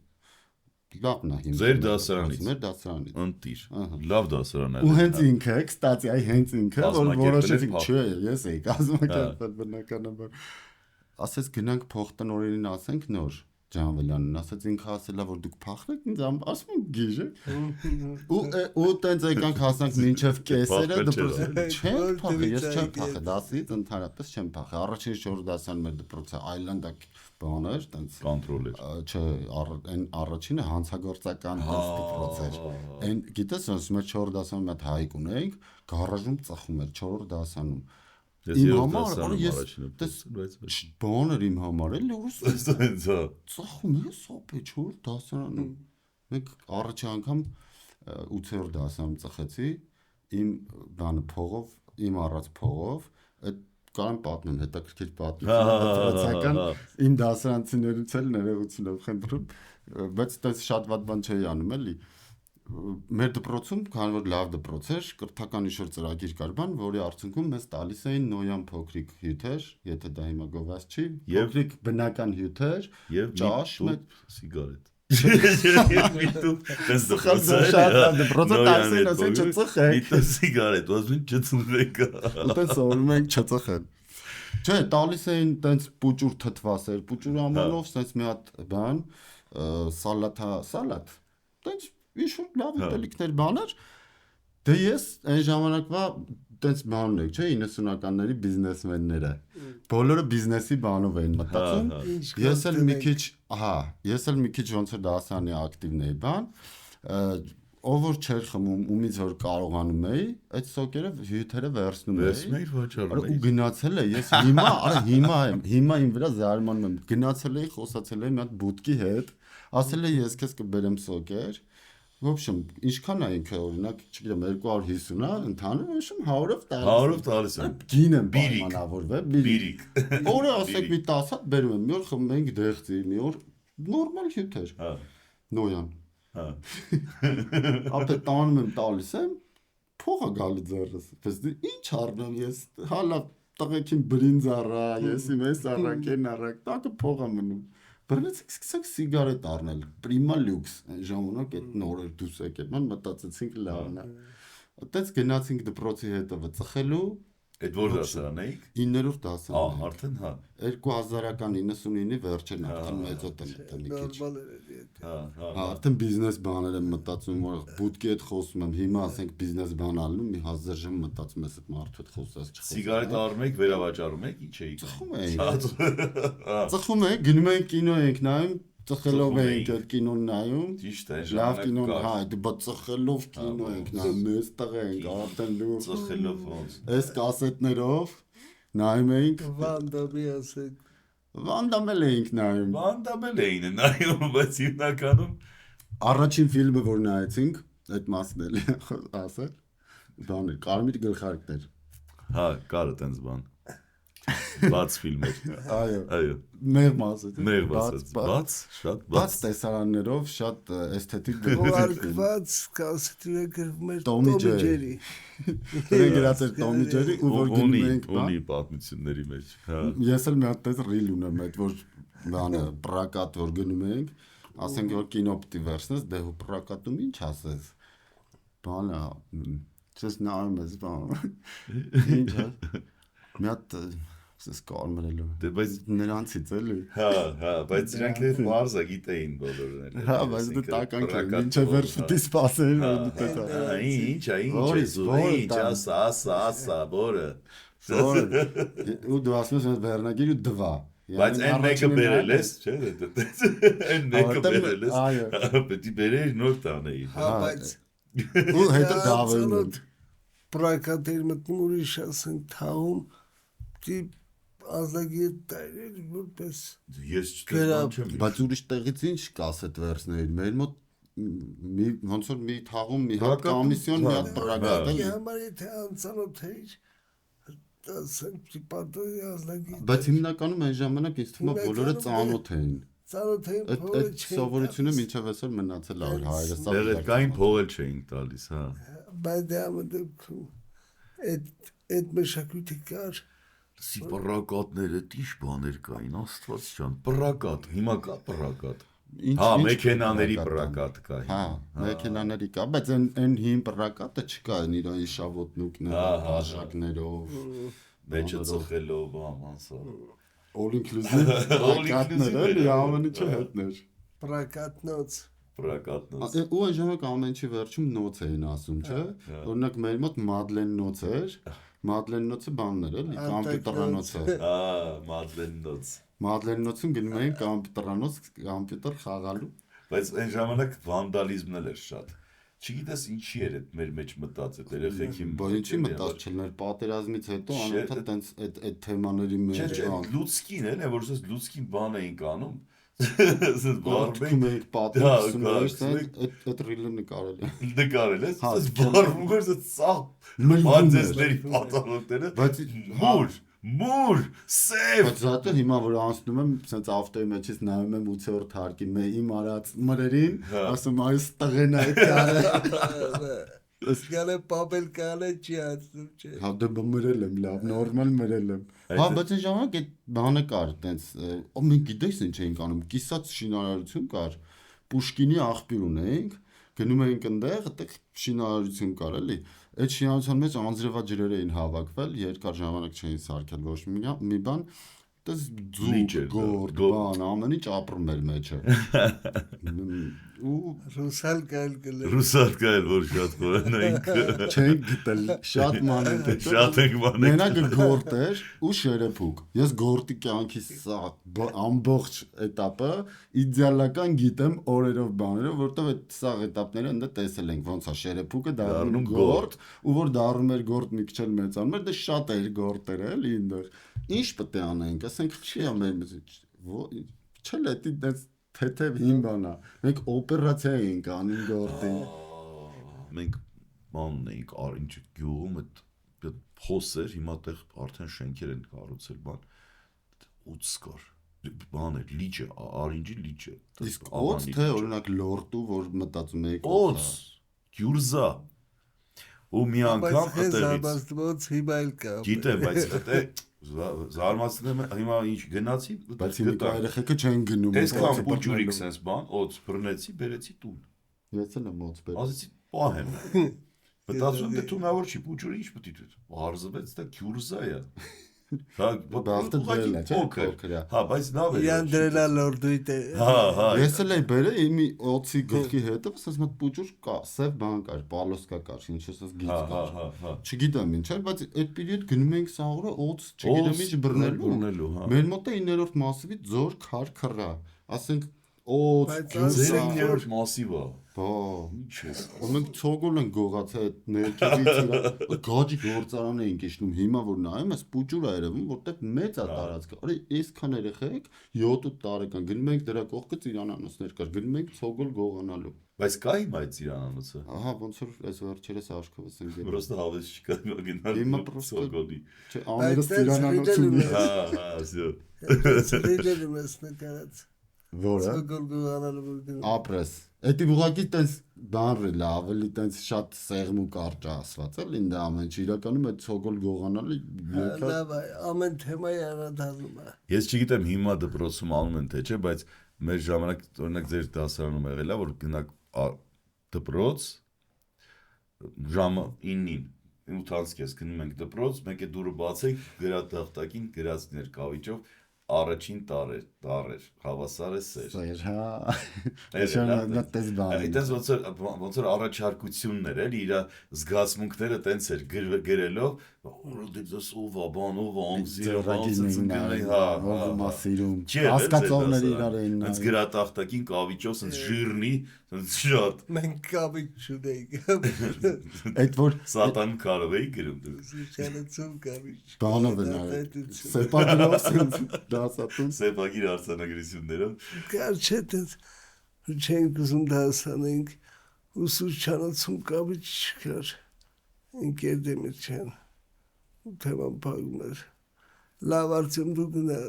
Լավն է հիմա։ Ձեր դասարանից։ Մեր դասարանից։ Ընտիր։ Լավ դասարան է։ Ու հենց ինքը, կստացի, այ հենց ինքը, որ որոշեցի, չէ, ես էի կազմակերպել բնականաբար։ Ասես գնանք փոխտնօրենին ասենք նոր Ջանվելյանին, ասաց ինքը ասելա որ դուք փախրեք ինձ ասում եմ գիժը։ Ու տենց եկանք հասանք մինչև կեսերը դպրոցը չեմ փախը, ես չեմ փախը, դասից ընդհանրապես չեմ փախը։ Առաջին 4 դասան մեր դպրոցը այլանդակ բան էր, տենց կոնտրոլ էր։ Չէ, այն առաջինը հանցագործական դպրոց էր։ Այն գիտես, ոնց մեր 4 դասանում մի հատ հայկ ունեինք, գարաժում ծխում էր 4 դասանում։ Իմ համար ես բան էր իմ համար էլի ծխում ես ապե 4 դասարանում։ Մենք առաջի անգամ 8-րդ դասանում ծխեցի իմ բանը փողով, իմ առած փողով, այդ կարամ պատմեմ, հետաքրքիր պատմություն, իմ դասարանցիներից էլ ներողությունով խնդրում, բայց այդպես շատ վատ բան չէի անում էլի։ Մեր դպրոցում, քանի որ լավ դպրոց էր, կրթական իշխոր ծրագիր կար բան, որի արդյունքում մեզ տալիս էին նոյան փոքրիկ հյութեր, եթե դա հիմա գովաց չի, փոքրիկ բնական հյութեր, ճաշ, սիգարետ։ Դպրոցը տալիս ասեն չծխեք։ Սիգարետ, ոսմին չծխեք։ Այդպես սովորում ենք չծխեն։ Չէ, տալիս էին տենց պուճուր թթվասեր, պուճուր ամանով սենց մի հատ բան, սալատ։ Տենց ինչ-որ լավ ուտելիքներ բաներ, դե ես այն ժամանակվա տենց բանն եք, չէ, 90-ականների բիզնեսմենները, բոլորը բիզնեսի բանով էին մտածում, ես էլ մի քիչ ոնց որ դասարանի ակտիվն էի բան, ով որ չէր խմում, ումից որ կարողանում էի, այդ սոկերը հյութերը վերցնում էի, ու գնացել է, ես հիմա իմ վրա զարմանում եմ, գնացել էի, խոսացել էի մի հատ բուտկի հետ, ասել է ես քեզ կբերեմ սոկեր, в общем, ինչքան է ինքը օրինակ, չգիտեմ 250 է, ընդհանուր ոչմ 100-ով տալիս եմ։ Գին եմ պայմանավորվել, բիրիկ։ Օրը ասեք մի 10 հատ բերում եմ, մի օր խմում ենք դեղցի, մի օր նորմալ հյութեր։ Նոյան։ Ապա տանում եմ տալիս եմ, փողը գալի ձեռս։ Պես ինչ առնեմ ես, հալա տղեկին բրինձ առա, ես իմ էս առակեն առակ, տակը փողը մնում։ Բռնեցինք սկսենք սիգարետ առնել, Prima Lux, այն ժամանակ այդ նոր էր դուս եկել, ման մտածեցինք լավն է։ Այդտենց գնացինք դպրոցի հետևը ծխելու, այդ որ դասարան էիք։ 9-րդ դասարան։ Արդեն 2000-ական 99-ի վերջին արդեն մեծոտ եմ մի քիչ։ Նորմալ էր։ Արդեն բիզնես բաներ եմ մտածում, որ բուտկի հետ խոսում եմ, հիմա ասենք բիզնես բան ալնում, մի 1000 ժամ մտածում ես այդ մարդու հետ խոսած չխոսած։ Սիգարետ առնում եք, վերավաճառում եք, ինչ էիք։ Ծխում էի, գնում ենք կինո ենք նայում, ծխելով ենք այդ կինոն նայում։ Ճիշտ է, լավ կինոն, հա, դե ծխելով կինո ենք նայում, մեծ տղա ենք, արդեն լուր ծխելով ոնց։ Այս կասետներով նայում էինք Վանդամի ասեք։ Վանդամել էինք նայում։ Վանդամել էին նայում, բայց հիմնականում Առաջին ֆիլմը որ նայեցինք, այդ մասն էլի ասել, բան էր, կարմիր գլխարկներ։ Հա, կար այդպես բան։ Բաց ֆիլմ էր։ Այո։ Մեղմ ասած։ Մեղմ ասած։ Բաց, շատ բաց տեսարաններով, շատ էսթետիկ Ուղարկված կասետի գրվում էր Տոմի Ջերի։ Դրան գրած էր Տոմի Ջերի ու որ գնում ենք բան։ Ունի պատմությունների մեջ։ Հա։ Ես էլ մի հատ տես ռիլ ունեմ այդ որ բանը պրակատ որ գնում ենք, ասենք որ կինո պիտի վերցնես, դե ու պրակատում ինչ ասես։ Բանը չես նայում ես բան։ Ինչ է։ Մի հատ Սես կարմրելու։ Դե բայց նրանցից էլի։ Հա, բայց իրանք էլ մարզա գիտեին բոլորն էլ։ Հա, բայց դու տականք էր, մինչև վերջ պիտի սպասեին, որ դիտա։ Ինչ ասա, բորը։ Ու դու ասում ես վերնագիր ու դվա։ Բայց այն մեկը բերել ես, չէ՞, այն մեկը բերել ես։ Այո։ Պետք է բերեիր նոր տանեի։ Հա, բայց ու հետո դավելն։ Պրակատեր մտնում ուրիշ ասենք թաղում, դի ազագիր տայրեր, որպես ես չեմ, բայց ուրիշ տեղից ինչ կասետ վերցնեին, մեր մոտ ոնց որ մի թաղում մի հատ կոմիսիոն մի հատ պրակատ է։ Համար եթե անծանոթ էիր, ասենք պատոյի ազագիր։ Բայց հիմնականում այն ժամանակ ինձ թվում է բոլորը ծանոթ էին։ Ծանոթ էին փողը Այդ սովորությունը մինչև այսօր մնացել է հայրս։ Դերեկային փողել չէին տալիս, հա։ Բայց դա մտքում այդ մշակույթը կար։ Պրակատները ինչ բաներ կային, Աստված ջան, պրակատ, հիմա կա պրակատ։ Հա, մեքենաների պրակատ կա։ Հա, մեքենաների կա, բայց այն հին պրակատը չկա, այն իր շավոտնուկներով, բաժակներով, մեջը ծխելով, ամասա։ All inclusive պրակատները, լի ամեն ինչը հետներ։ Պրակատնոց։ Ու այն ժամանակ ամեն ինչի վերջում նոց էին ասում, չէ՞։ Օրինակ մեր մոտ Մադլեն նոց էր, Մադլեն նոցը բանն էր, էլի, կոմպյուտերանոցը։ Մադլեն նոց։ Մադլեն նոցում գնում էին կոմպյուտերանոց, կոմպյուտեր խաղալու։ Բայց այն ժամանակ վանդալիզմն էլ էր շատ։ Չգիտես ինչի էր այդ մեր մեջ մտած այդ երեխեքի։ Բա ինչի մտած չլներ պատերազմից հետո անընդհատ տենց այդ թեմաների մեջ։ Չէ, լուցկին էլ է, որ ասես լուցկին բան էին կանում։ Բարբեք մեկ պատերազմ այդ ռիլը նկարել է։ Նկարել է, ասես բարվում էր սա բանձեսների պատանոկները։ Բայց մուր, սև։ Բայց զատը հիմա որ անցնում եմ, սենց ավտոյի մեջից նայում եմ 8-րդ հարկի իմ արած մրերին, ասում այս տղեն է կարը։ Գալե պապել կալե չի ասում չէ։ Հա դե մրել եմ, լավ, նորմալ մրել եմ։ Հա, բայց այն ժամանակ այդ բանը կար, տենց, մենք գիտես ինչ էինք անում, կիսած շինարարություն կար, Պուշկինի աղբյուր ունեինք, գնում էինք այնտեղ, այդտեղ շինարարություն կար, էլի։ Այդ շինարարության մեջ անձրևաջրեր էին հավաքվել, երկար ժամանակ չէին սարքել ոչ մի բան, դες ձուկ, գորդ, բան, ամեն ինչ ապրում էր մեջը։ Ու ռուսալ կայլ գլել։ Ռուսալ կայլ որ շատ խորենայինք։ Չենք գտել, շատ մանետ էր։ Շատ ենք մանետ։ Մենակը գորտ էր ու շերեփուկ։ Ես գորտի կյանքիս սա ամբողջ էտապը իդեալական գիտեմ օրերով բաներով, որտեղ այդ սա էտապները ընդ տեսել ենք, ոնց է շերեփուկը դառնում գորտ, ու որ դառնում էր գորտ մի քիչ մեծանում էր, դե շատ էր գորտեր էլի այնտեղ։ Ինչ պետք է անենք, ասենք չի ամեն չէ՞ դա թեթև հին բանա։ Մենք օպերացիա էինք անում գորտին։ Մենք բանն էինք Արինջ գյուղում այդ փոս էր, հիմա տեղ արդեն շենքեր են կառուցել բան։ Ուց կար։ Բան էր, լիճը, Արինջի լիճը։ Իսկ օց թե օրինակ լորտու, որ մտածում էիք օց, գյուրզա։ Ու մի անգամ այդտեղից հիմա էլ կա։ Գիտեմ, բայց դա զարմացնում եմ հիմա ինչ գնացի, բայց հիմա երեխեքը չեն գնում։ Այսքան բուջուրիկ sense բան, օց բռնեցի, բերեցի տուն։ Ես էլ եմ օց բերել։ Ասեցի, պահեմ։ Մտածում դե թունավոր չի, բուջուրը ինչ պետք է։ Հարզվեց դա գյուրզա է։ Հա, բախտը դրել է, չէ՞, փոքրյա։ Հա, բայց լավ է։ Իրան դրելա լորդույթ է։ Հա։ Ես էլ էի բերել իմի օծի գլխի հետը, ասես մոտ բուջուր կա, սև բան կար, պալոսկա կար, ինչ ասես գիծ կար։ Հա։ Չգիտեմ ինչ էր, բայց այդ պերիոդ գնում ենք սաղուրը օծ, չգիտեմ ինչ բռնելու, հա։ Մեր մոտ է 9-րդ մասիվի ձոր քար քրա, ասենք օծ, ձեր 9-րդ մասիվա։ Բա, ինչ է։ մենք ցոգոլ են գողացել այդ ներքևից գաջի գործարան էինք իջնում, հիմա որ նայում ես պուջուր է երևում, որտեղ մեծ է տարածքը։ Արի այսքան երեխեք 7-8 տարեկան գնում ենք դրա կողքը ծիրանանոցներ կար, գնում ենք ցոգոլ գողանալու։ Բայց կա հիմա այդ ծիրանանոցը։ Ահա ոնց որ այս վերջերս աշխովս են գնում։ Պրոստը հավես չկա գնալ։ Հիմա պրոստը ցոգոլի։ Չէ, աներս ծիրանանոց ունի։ Հա, всё։ Դերել ես նկարած։ Որը։ Ապրես։ Էդի ուղղակի տես բանրի լավ, էլի տես շատ սեղմ ու կարճ ասված էլի ինձ ամեն ինչ իրականում այդ ցոգոլ գողանալը եկա։ Լավ, ամեն թեմայի անդադում է։ Ես չգիտեմ հիմա դպրոցում անում են թե չէ, բայց մեր ժամանակ օրինակ ձեր դասարանում եղել է որ գնաք դպրոց ժամը 9-ին 8:30 ես գնում ենք դպրոց, մեկ է դուրը բացեք, գրատախտակին գրածներ կավիճով առաջին տարեր հավասար է սեր։ Սեր, հա։ Այս նա տես բան։ Այդպես ոնց որ առաջարկություններ էլի իր զգացմունքները տենց էր գրելով, դες ով բան ով ամզի հա մասիրում։ Հասկացողները իրար էին։ Այս գրատախտակին կավիճով sense ժիրնի, sense շատ։ Մենք կավիճ չունեինք։ Այդ որ Սատան կարով էի գրում դու։ Շանացում կավիճ։ բանով են արել։ Սեպագրով sense դասատուն Սեպագիր արձանագրություններով։ Կար չէ դες չենք ուզում դասանենք ուսուցչանացում կավիճ չկար։ Ինքեր դեմից չեն։ Թեման պագում էր։ Լավ արդյոք դու գնա։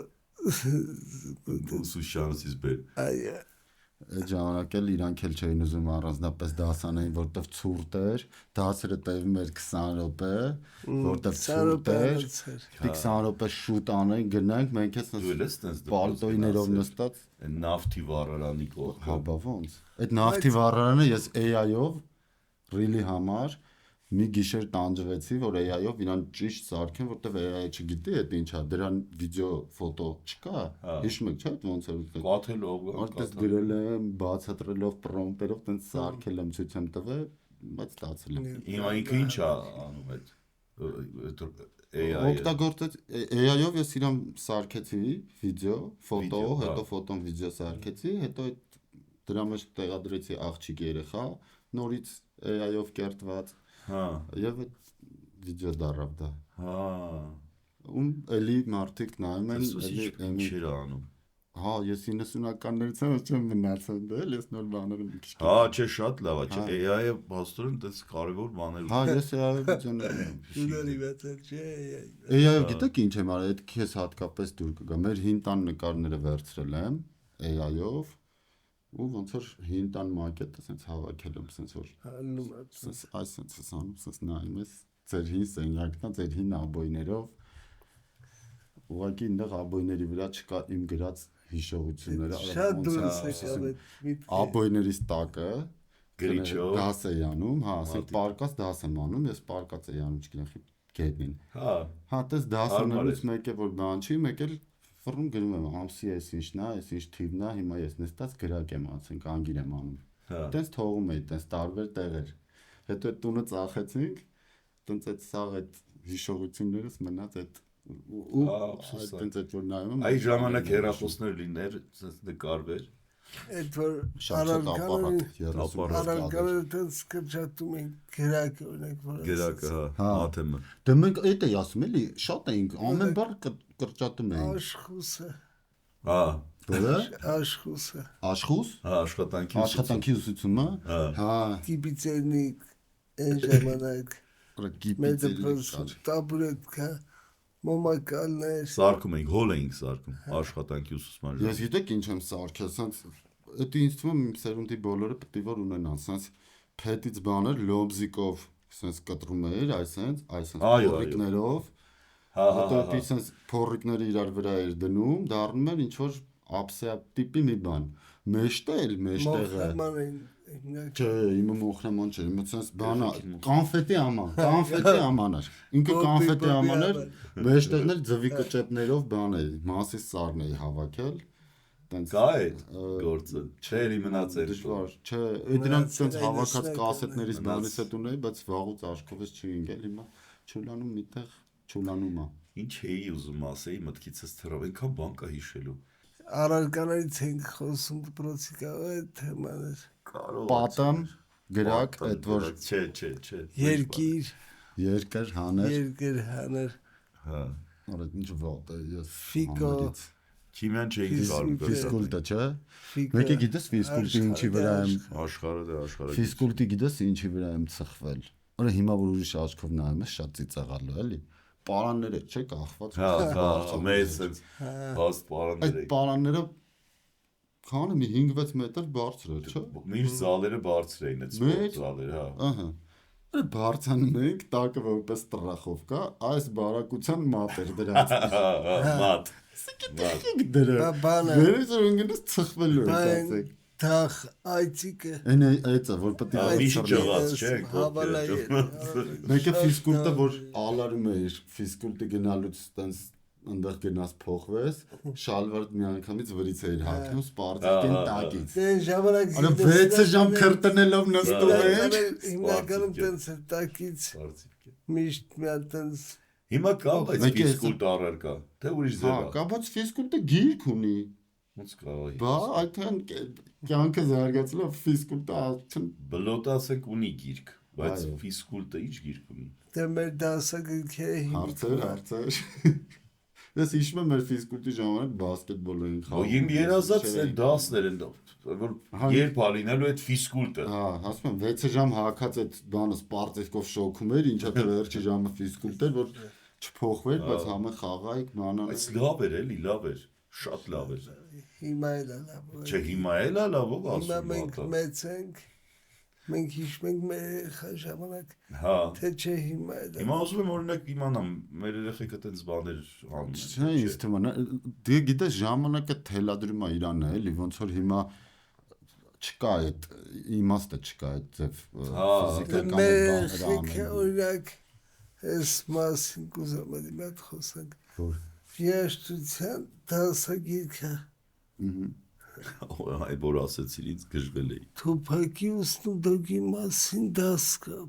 Ուսուցչանոցից բեր։ Այո։ Այդ ժամանակ էլ իրանք էլ չէին ուզում առանձնապես դասանային, որտեվ ցուրտ էր, դասերը տևում էր 20 րոպե, որտեվ ցուրտ էր, 20 րոպե շուտ անենք, գնանք, մենք էս պալտոյներով նստած նավթի վառարանի կողքը։ Հա, բա ոնց։ Այդ նավթի վառարանը ես AI-ով ռիլի համար մի գիշեր տանջվեցի, որ AI-ով իրան ճիշտ սարքեն, որտեվ AI-ը չգիտի այդ ինչա, դրան վիդեո, ֆոտո չկա։ Հիշում եք, չէ՞, ոնց էր։ Կաթելով, Որտես գրել եմ, բացատրելով պրոմպտերով, տենց սարքել եմ, ցույց եմ տվել, բայց ստացել եմ։ Հիմա ինքը ինչ է անում այդ AI-ը։ Օգտագործած AI-ով ես իրան սարքեցի վիդեո, ֆոտո, Վիդեո, հետո ֆոտոն վիդեո սարքեցի, հետո այդ դրա մեջ տեղադրեցի աղջիկ երեխա, նորից AI-ով կերտված։ Հա։ Եվ այդ վիդեո դարավ դա։ Հա։ Ում էլի մարդիկ նայում են, էլի ինչ էր անում։ Հա, ես 90-ականներից եմ մնացել, դել, ես նոր բաներ եմ քիչ։ Հա, չէ, շատ լավ է, չէ, AI-ը հաստորեն դες կարևոր բաներ։ Հա, ես AI-ով վիդեոներ եմ։ Դուրի վեցել չէ։ AI-ով գիտեք ինչ եմ արել, այդ քեզ հատկապես դուր կգա։ Մեր հին տան նկարները վերցրել եմ AI-ով ու ոնց որ հին տան մակետը sense հավաքել եմ, sense որ sense անում, sense նայում ես ձեր հին սենյակն է, ձեր հին աբոյներով ուղղակի այնտեղ աբոյների վրա չկա իմ գրած հիշողությունները, շատ դուրս եկավ այդ աբոյներից տակը գրիչով դաս էի անում, հա, ասենք պարկած դաս եմ անում, ես պարկած էի անում, չգիտեմ, գետնին։ Հա, հա, դες դասանելուց մեկ է որ բան չի, մեկ էլ ֆռում գրում եմ, ամսի էս ինչն է, էս ինչ թիվն է, հիմա ես նստած գրակ եմ ասենք, անգիր եմ անում։ հա։ Տենց թողում էի, տենց տարբեր տեղեր։ Հետո այդ տունը ծախեցինք, տենց այդ սաղ այդ հիշողություններս մնաց այդ ու տենց այդ որ նայում եմ։ Այդ ժամանակ հեռախոսներ լիներ, նկարվեր։ այդ որ շատ արարքանը տենց կրճատում են գրակ օրինակ որ Գրակը, հա, աթեմը։ Դե մենք էդ էի ասում էլի, շատ էինք, ամեն բառ կրճատում էինք։ աշխուսը Հա, Որը աշխուսը աշխուս, հա, աշխատանքի ուսուցումը, հա, տիպիցերնիկ այն ժամանակ գիպից տաբուրետկա մոմակալներ սարքում էինք, հոլ էինք սարքում, աշխատանքի ուսուցման Ես գիտեք ինչ եմ սարքել, սենց դա ինձ թվում է սերունդի բոլորը պետք է որ ունենան, սենց փետից բաներ լոբզիկով, սենց կտրում էր, այսենց փորիկներով, հետո դա սենց փորիկները իրար վրա էր դնում, դառնում էր ինչ որ ափսեա տիպի մի բան, մեջտեղը Չէ, իմը մոխրաման չէ, իմը սենց բանա, կանֆետի աման էր, ինքը կանֆետի աման էր, մեջտեղներ ձվի կճեպներով բան է, մասի սարն էի հավաքել, Կա այդ գործը, չէր մնացել դժվար, չէ, դրանք սենց հավաքած կասետներից բանից հետ ունեի, բայց վաղուց աչքովս չի ընկել, հիմա չուլանում միտեղ, չուլանում է։ Ինչ էի ուզում ասեի, մտքիցս թռավ, այնքան բան կա հիշելու։ Արարքաներից ենք խոսում դպրոցիկա այդ թեմաներ Պատամ, գրակ, այդ որ Չէ։ երկիր հաներ Հա։ Արա ինչ վատ է, ես Ֆիկո Քիմիան չէի կարում ֆիզկուլտը, չէ։ Մեկը գիտես ֆիզկուլտի ինչի վրա եմ աշխարհը ֆիզկուլտի գիտես ինչի վրա եմ ծխվել։ Արա հիմա որ ուրիշ աչքով նայում ես շատ ծիծաղալու էլի։ Պարանները չէ կախված։ Հա, մեծ բաց պարաններ Այդ պարանները քանը մի 5-6 մետր բարձր էր, չէ։ Միշտ զալերը բարձր էին, այդ սպորտ զալերը, հա։ Ահա։ Բարձանում ենք, տակը որպես տրախով կա, այս բարակության մատ էր դրանց։ Մատ։ Դրա։ բանը Վերից որ ինքնս ծխվելու է, ասեք։ Թախ այցիկը Այն այծը որ պետք է Միշտ ջղած, չէ, հավալայ Մեկը ֆիզկուլտը որ ալարում էր, ֆիզկուլտի գնալուց տենց այնտեղ գնաց փոխվես, շալվարդ մի անգամից վրից էր հագնում սպարտակին տակից։ Դեն ժամանակ Արա 6 ժամ քրտնելով նստում էր։ հիմնականում տենց էր տակից միշտ մի հատ տենց Հիմա կա բայց ֆիզկուլտ առարկա, թե ուրիշ ձև Հա, կա բայց ֆիզկուլտը գիրք ունի։ Ոնց կարող է։ Բա այդքան կյանքը զարգացել ֆիզկուլտը արդեն Բլոտը ասենք ունի գիրք, բայց ֆիզկուլտը ինչ գիրք ունի։ դե մեր դասագրքերը հարցեր։ Ես հիշում եմ մեր ֆիզկուլտի ժամանակ բասկետբոլ էինք խաղում։ Իմ երազած այդ դասներ են, որ երբ ալինելու այդ ֆիզկուլտը։ Հա, ասում եմ 6 ժամ հակած այդ բանը սպարտիկով շոքում էր, ինչա թե վերջի ժամը ֆիզկուլտ էր, որ չփոխվեր, բայց համը խաղայիք, մանան։ Այս լավ էր էլի, լավ էր։ Շատ լավ էր։ Հիմա էլ է լավ։ Չէ, հիմա էլ է լավ, ով Հիմա ասում մենք է։ մեծ ենք, մենք հիշում ենք մեր երեխա ժամանակ, Հա։ թե չէ հիմա էլ է։ Հիմա ուզում եմ օրինակ իմանամ, մեր երեխեքը տենց բաներ անում են։ Չէ, ինձ թվում է, դու գիտես ժամանակը թելադրում է իրան է, էլի ոնց որ հիմա չկա այդ իմաստը չկա այդ ձև ֆիզիկական մեր բաները երեխեքը օրինակ այս մասին կուզում եմ մի հատ խոսանք։ Երաշտության դասագիրքը Այ որ ասեցիր ինձ գժվել էի։ Թուփակի ու Սնուպ մասին դաս կա։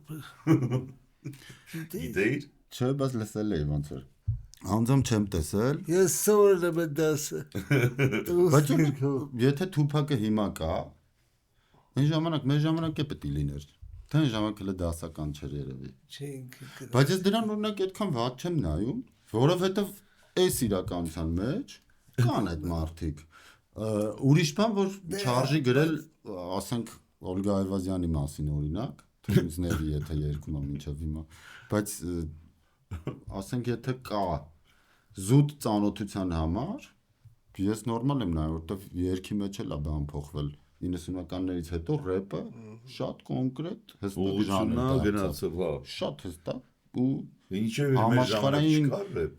Գիտեիր։ Չէ, բայց լսել էի ոնց որ անձամ չեմ տեսել, Ես սովորել եմ այդ դասը։ բայց եթե Թուփակը հիմա կա, այն ժամանակ մեր ժամանակ է պետք է լիներ։ Թե այն ժամանակ էլ դասական չէր երևի։ Չենք։ Բայց ես դրան օրինակ այդքան վատ չեմ նայում, որովհետև այս իրականության մեջ կան այդ մարդիկ։ Ուրիշ բան որ չարժի գրել, ասենք Օլգա Այվազյանի մասին օրինակ, թիմիզների եթե երկում եմ ինչով հիմա, բայց ասենք եթե կա զուտ ծանոթության համար, ես նորմալ եմ նայում, որովհետև երգի մեջ էլ է բան փոխվել 90-ականներից հետո рэպը շատ կոնկրետ հստակ ժանր է գնացել, հա։ շատ հստակ ու Ինչև մեր ժամանակ չկար рэպ։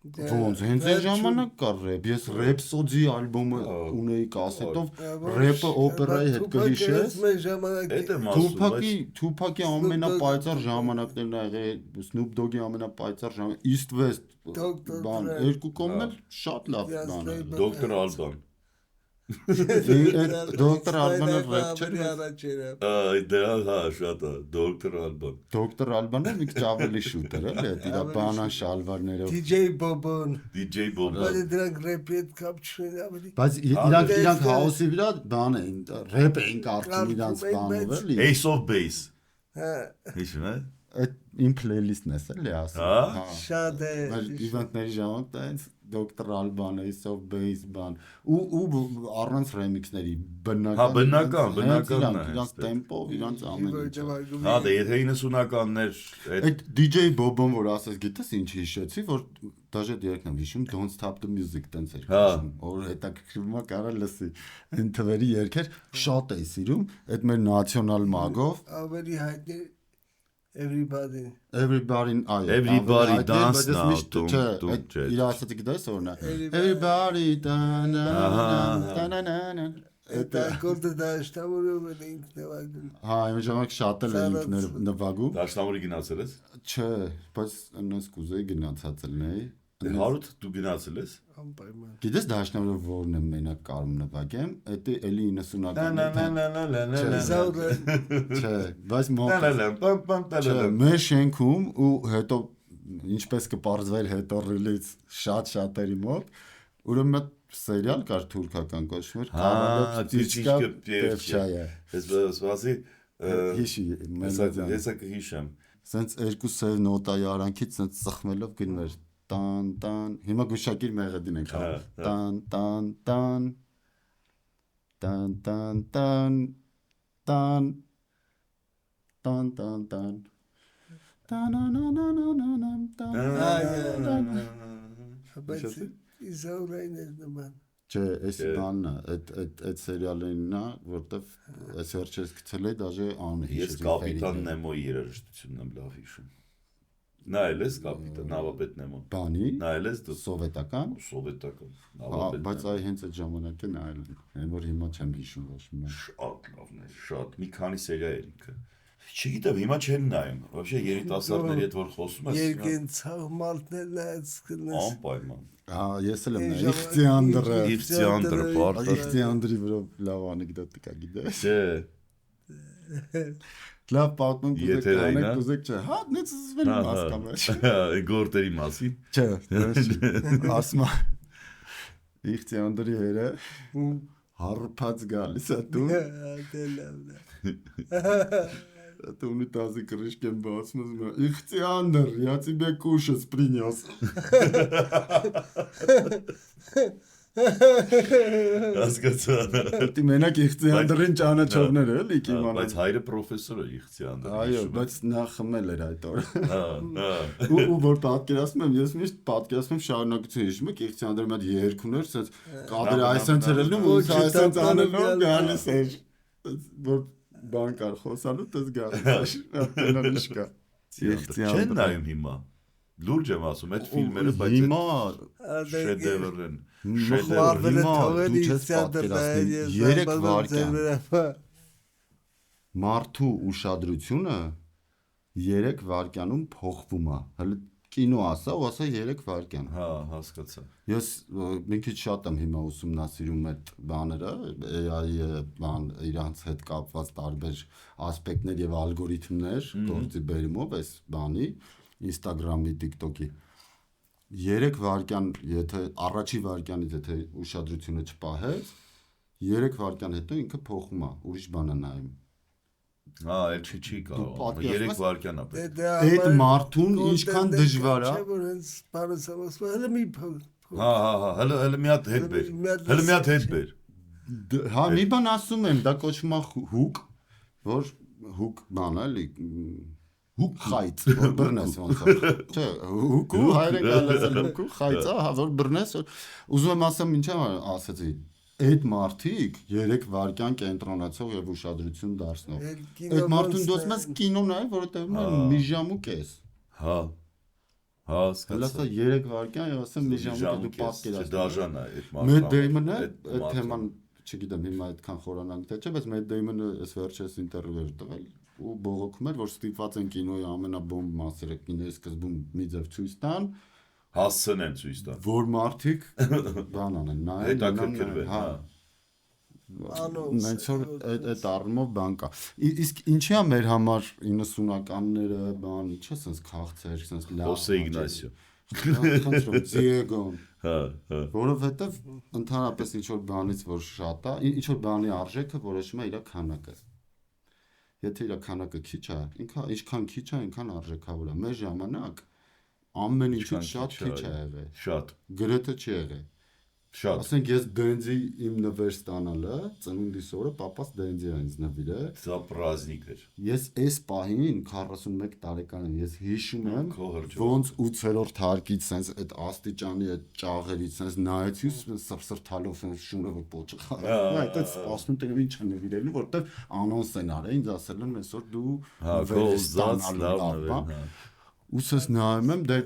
Ոնց հենց այն ժամանակ կար рэպ, ես Rhapsody ալբոմը ունեի կասետով, рэպը օպերայի հետ կհիշես։ Մեր ժամանակ Այդ եմ ասում, Թուփակի ամենապայծառ ժամանակներն ա եղել, Snoop Dogg-ի ամենապայծառ ժամանակ, East West բան, երկու կողմն էլ շատ լավ բան է։ Դոկտոր Ալբան։ Դոկտոր Ալբանը рэպ չէր։ Դրա հա շատ է, Դոկտոր Ալբան։ Դոկտոր Ալբանը մի քիչ ավելի շուտ էր, էլի, իր բանան շալվարներով։ DJ Bobon։ DJ Bobon։ Բայց դրանք րեպի հետ կապ չունեն ավելի։ Բայց իրանք հաուսի վրա բան էին, рэպ էին կարծում իրանց բանով, էլի։ Ace of Base։ Հա։ Հիշում ես։ Այդ իմ playlist-ն է, էլի ասում։ Հա։ Շատ է։ Բայց իվենտների ժամանակ դա այնց Dr. Alban, Ace of Base բան ու առանց remix-ների բնական։ Հա, բնական է։ Իրանց տեմպով, իրանց ամեն ինչ։ Հա, դե եթե 90-ականներ այդ DJ Bobon որ ասես, գիտես ինչ հիշեցի, որ դաժե դիրեկն եմ հիշում Don't Stop the Music տենց էր հիշում, որ հետաքրքրում է կարա լսի։ Այն թվերի երգեր շատ էի սիրում, այդ մեր նացիոնալ մագով։ Ավելի հայտնի Everybody dance now, իր ասացի գիտես որն է Everybody Այդ ակորդը դաշտավորում են ինքն նվագում։ Հա, այն ժամանակ շատ էլ էինք նվագում։ Դաշտամուրի գնացել ես։ Չէ, բայց այնպես կուզեի գնացած լինեի։ Հարութ դու գնացել ես։ Անպայման։ Գիտես դաշնամուրը որն եմ մենակ կարում նվագեմ, դա էլի 90-ականներ։ Չէ, բայց մոտ։ Մեր շենքում ու հետո ինչպես կպարզվել հետո ռիլից շատ-շատերի մոտ, ուրեմն սերիալ կար թուրքական կոչվում էր Կարալոպտիչկա Պևչայա։ Սպասի, հիշի, հեսա կհիշեմ։ Սենց երկու սև նոտայի արանքից սենց ծխմելով գնում էր տան, հիմա գուշակիր մեղեդին ենք անում, Բայց Իզաուրային էր նման։ Չէ, այս բանն է, այդ սերիալերն է, որտեվ այս վերջերս գցել է դաժե անը հիշեցի։ Ես կապիտան Նեմոյի երաժշտությունն եմ լավ հիշում։ Նայել ես կապիտան Նավապետ Նեմոն։ Բանի։ Նայել ես դու սովետական։ Նավապետ։ Բայց այ հենց այդ ժամանակ է նայել, այն որ հիմա չեմ հիշում ոչ մի։ Շատ լավն է, շատ մի քանի սերիա էր ինքը։ Չգիտեմ, հիմա չեն նայում։ Вообще երիտասարդների հետ որ խոսում ես։ Երկենցաղ մալտներ նայած կնես։ Անպայման։ Հա, ես էլ եմ նայել Իխտիանդրը։ Իխտիանդրը բարտը։ Իխտիանդրի վրա լավ անեկդոտ կա գիտես։ Չէ։ Լավ պատմում կուզեք չէ։ Հա, նենց զվել մասկամ է։ Գորտերի մասին։ Չէ, ասма Իխտիանդրի հերը հարփած գալիս է դու։ Դե լավն է։ Это унитазы крышками басмазма. Ихтиандр, я тебе кушать принес. Հասկացա։ Դի մենակ Իղծիանդրին ճանաչողներ էլի կիմանալ։ Բայց հայրը պրոֆեսոր է Իղծիանդրը։ Այո, բայց նա խմել էր այդ օրը։ Հա։ Ու որ պատկերացնում եմ, ես միշտ պատկերացնում եմ շարունակություն հիշում եք Իղծիանդրի մի հատ երգ ուներ, ասած կադրը այսպես էր ելնում ու այսպես անելով գալիս էր։ Որ բան կար խոսալու, դες գալիս է։ Բնորոշ կա։ Չեն նայում հիմա։ Լուրջ եմ ասում, այդ ֆիլմերը բայց հիմա շեդևր են։ Հիմա դու չես պատկերացնում 3 վայրկյան մարդու ուշադրությունը 3 վայրկյանում փոխվում է։ Հələ կինո ասա ու ասա 3 վայրկյան։ Հա, հասկացա։ Ես մի քիչ շատ եմ հիմա ուսումնասիրում այդ բաները, AI-ի բան իրանց հետ կապված տարբեր ասպեկտներ եւ ալգորիթմներ գործի բերումով այս բանի Instagram-ի, TikTok-ի 3 վայրկյան, եթե առաջի վայրկյանից եթե ուշադրությունը չպահես, 3 վայրկյան հետո ինքը փոխում է, ուրիշ բան է նայում։ Հա, էլ չի կարող։ 3 վայրկյան է պետք։ Այդ մարդուն ինչքան դժվար է։ Չէ՞ որ հենց բարեսավասը հələ մի Հա, հələ մի հատ հետ բեր։ Հələ մի հատ հետ բեր։ Հա, մի բան ասում եմ, դա կոչվում է հուկ, որ հուկ բան է, էլի հուկ խայծ, որ բռնես ոնց է։ Չէ, հուկու հայրը գալացել հուկու խայծա, հա, որ բռնես, ուզում եմ ասեմ ինչա ասեցի։ Այդ մարդիկ 3 վայրկյան կենտրոնացող եւ ուշադրություն դարձնող։ Այդ մարդուն դուք մեզ կինո նայ, որովհետեւ մի ժամ ու կես։ Հա։ Հա, սկսա 3 վայրկյան եւ ասեմ մի ժամ ու դու պատկերացնում։ Դաժան է այդ մարդը։ Մեծ Դեյմոնը այդ թեման չգիտեմ հիմա այդքան խորանանք թե չէ, բայց Մեծ Դեյմոնը այս վերջերս ինտերվյու էր տվել ու բողոքում էր, որ ստիպված են կինոյի ամենաբոմբ մասերը կինոյի սկզբում մի ձև ցույց տան, հասցնեն ցույց տան, որ մարդիկ բան անեն, նայեն, հետաքրքրվեն, հա։ Նայց որ այդ առումով բան կա։ Իսկ ինչի՞ է մեր համար 90-ականները, բան, ինչ է sense քաղցեր, sense լավ։ Հոսե Իգնասիո։ Խնդրում Դիեգոն։ Հա, հա։ Որովհետև ընդհանրապես ինչ որ բանից որ շատ է, ինչ որ բանի արժեքը որոշում է իր քանակը։ Եթե իր քանակը քիչ է, ինքը ինչքան քիչ է, այնքան արժեքավոր է։ Մեր ժամանակ ամեն ինչից շատ քիչ է եղել։ Շատ։ Գրեթե չի եղել։ Շատ։ Ասենք ես դենձի իմ նվեր ստանալը, ծնունդիս օրը papas դենձի է ինձ նվիրել։ Դա պրազնիկ էր։ Ես այս պահին 41 տարեկան եմ, ես հիշում եմ, ոնց 8-րդ հարկից sense այդ աստիճանի այդ ճաղերից sense նայեցի սրսրթալով sense շունը ոչը խաղա։ Այդ սպասում տեղ ինչ է նվիրելու, որտեվ անոնս են արել, ինձ ասել են այսօր դու ստանալու։ Ուսս նայում եմ, դե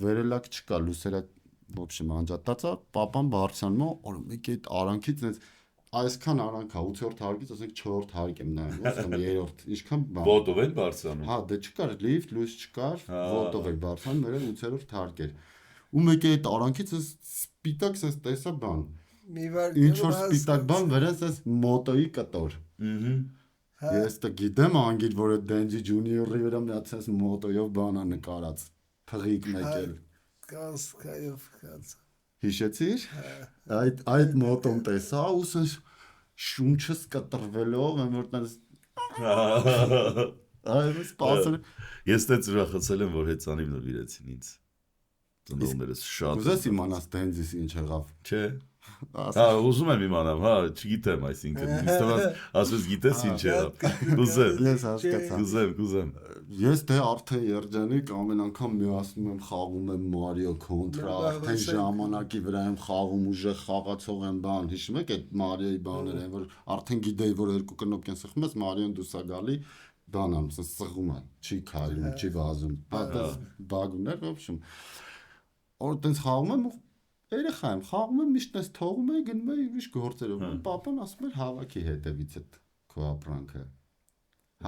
վերելակ չկա, լուսերակ в общем անջատածա, papan բարձրանում, որ մեկ այդ արանքից այնց այսքան արանք է 8-րդ հարկից, ասենք 4-րդ հարկ եմ նայում, ասեմ 3-րդ, ինչքան բան։ Ոտով են բարձրանում։ Հա, դե չկար լիֆտ, լույս չկար, ոտով էր բարձրանում, մեր 8-րդ հարկ էր։ Ու մեկ այդ արանքից սպիտակ sense տեսա բան։ Ինչ որ սպիտակ բան վերած էս մոտոյի կտոր։ Ես դա գիտեմ անգիր, որ այդ Դենջի Ջունիորի վրա մի հատ sense մոտոյով բան է նկարած։ Փղիկ մեկել։ Կասկայով կած։ Հիշեցիր։ Այդ մոտոն տեսա ու sense շունչս կտրվելով եմ որ տես այո սպասել ես դեռ ուրախացել եմ որ հեծանիվ նվիրեցին ինձ ծնողներս շատ ուզես իմանաս Դենջիս ինչ եղավ չէ հա ուզում եմ իմանամ հա չգիտեմ այսինքն ինստանաս ասես գիտես ինչ եղավ ուզեմ ես հասկացա կուզեմ ես դե արդեն երջանիկ ամեն անգամ միացնում եմ խաղում եմ Mario Contra արդեն ժամանակի վրա եմ խաղում ուժեղ խաղացող եմ բան հիշում եք այդ Mario-ի բաները են որ արդեն գիտեի որ երկու կնոպկեն սխում ես Mario-ն դուսա գալի բան ամ սխում է չի քայլում չի վազում դա բագուներ в общем որ տենց խաղում եմ երեխա եմ խաղում եմ միշտ այս թողում էի գնում էի ուրիշ գործերով papan ասում էր հավաքի հետևից այդ քո ապրանքը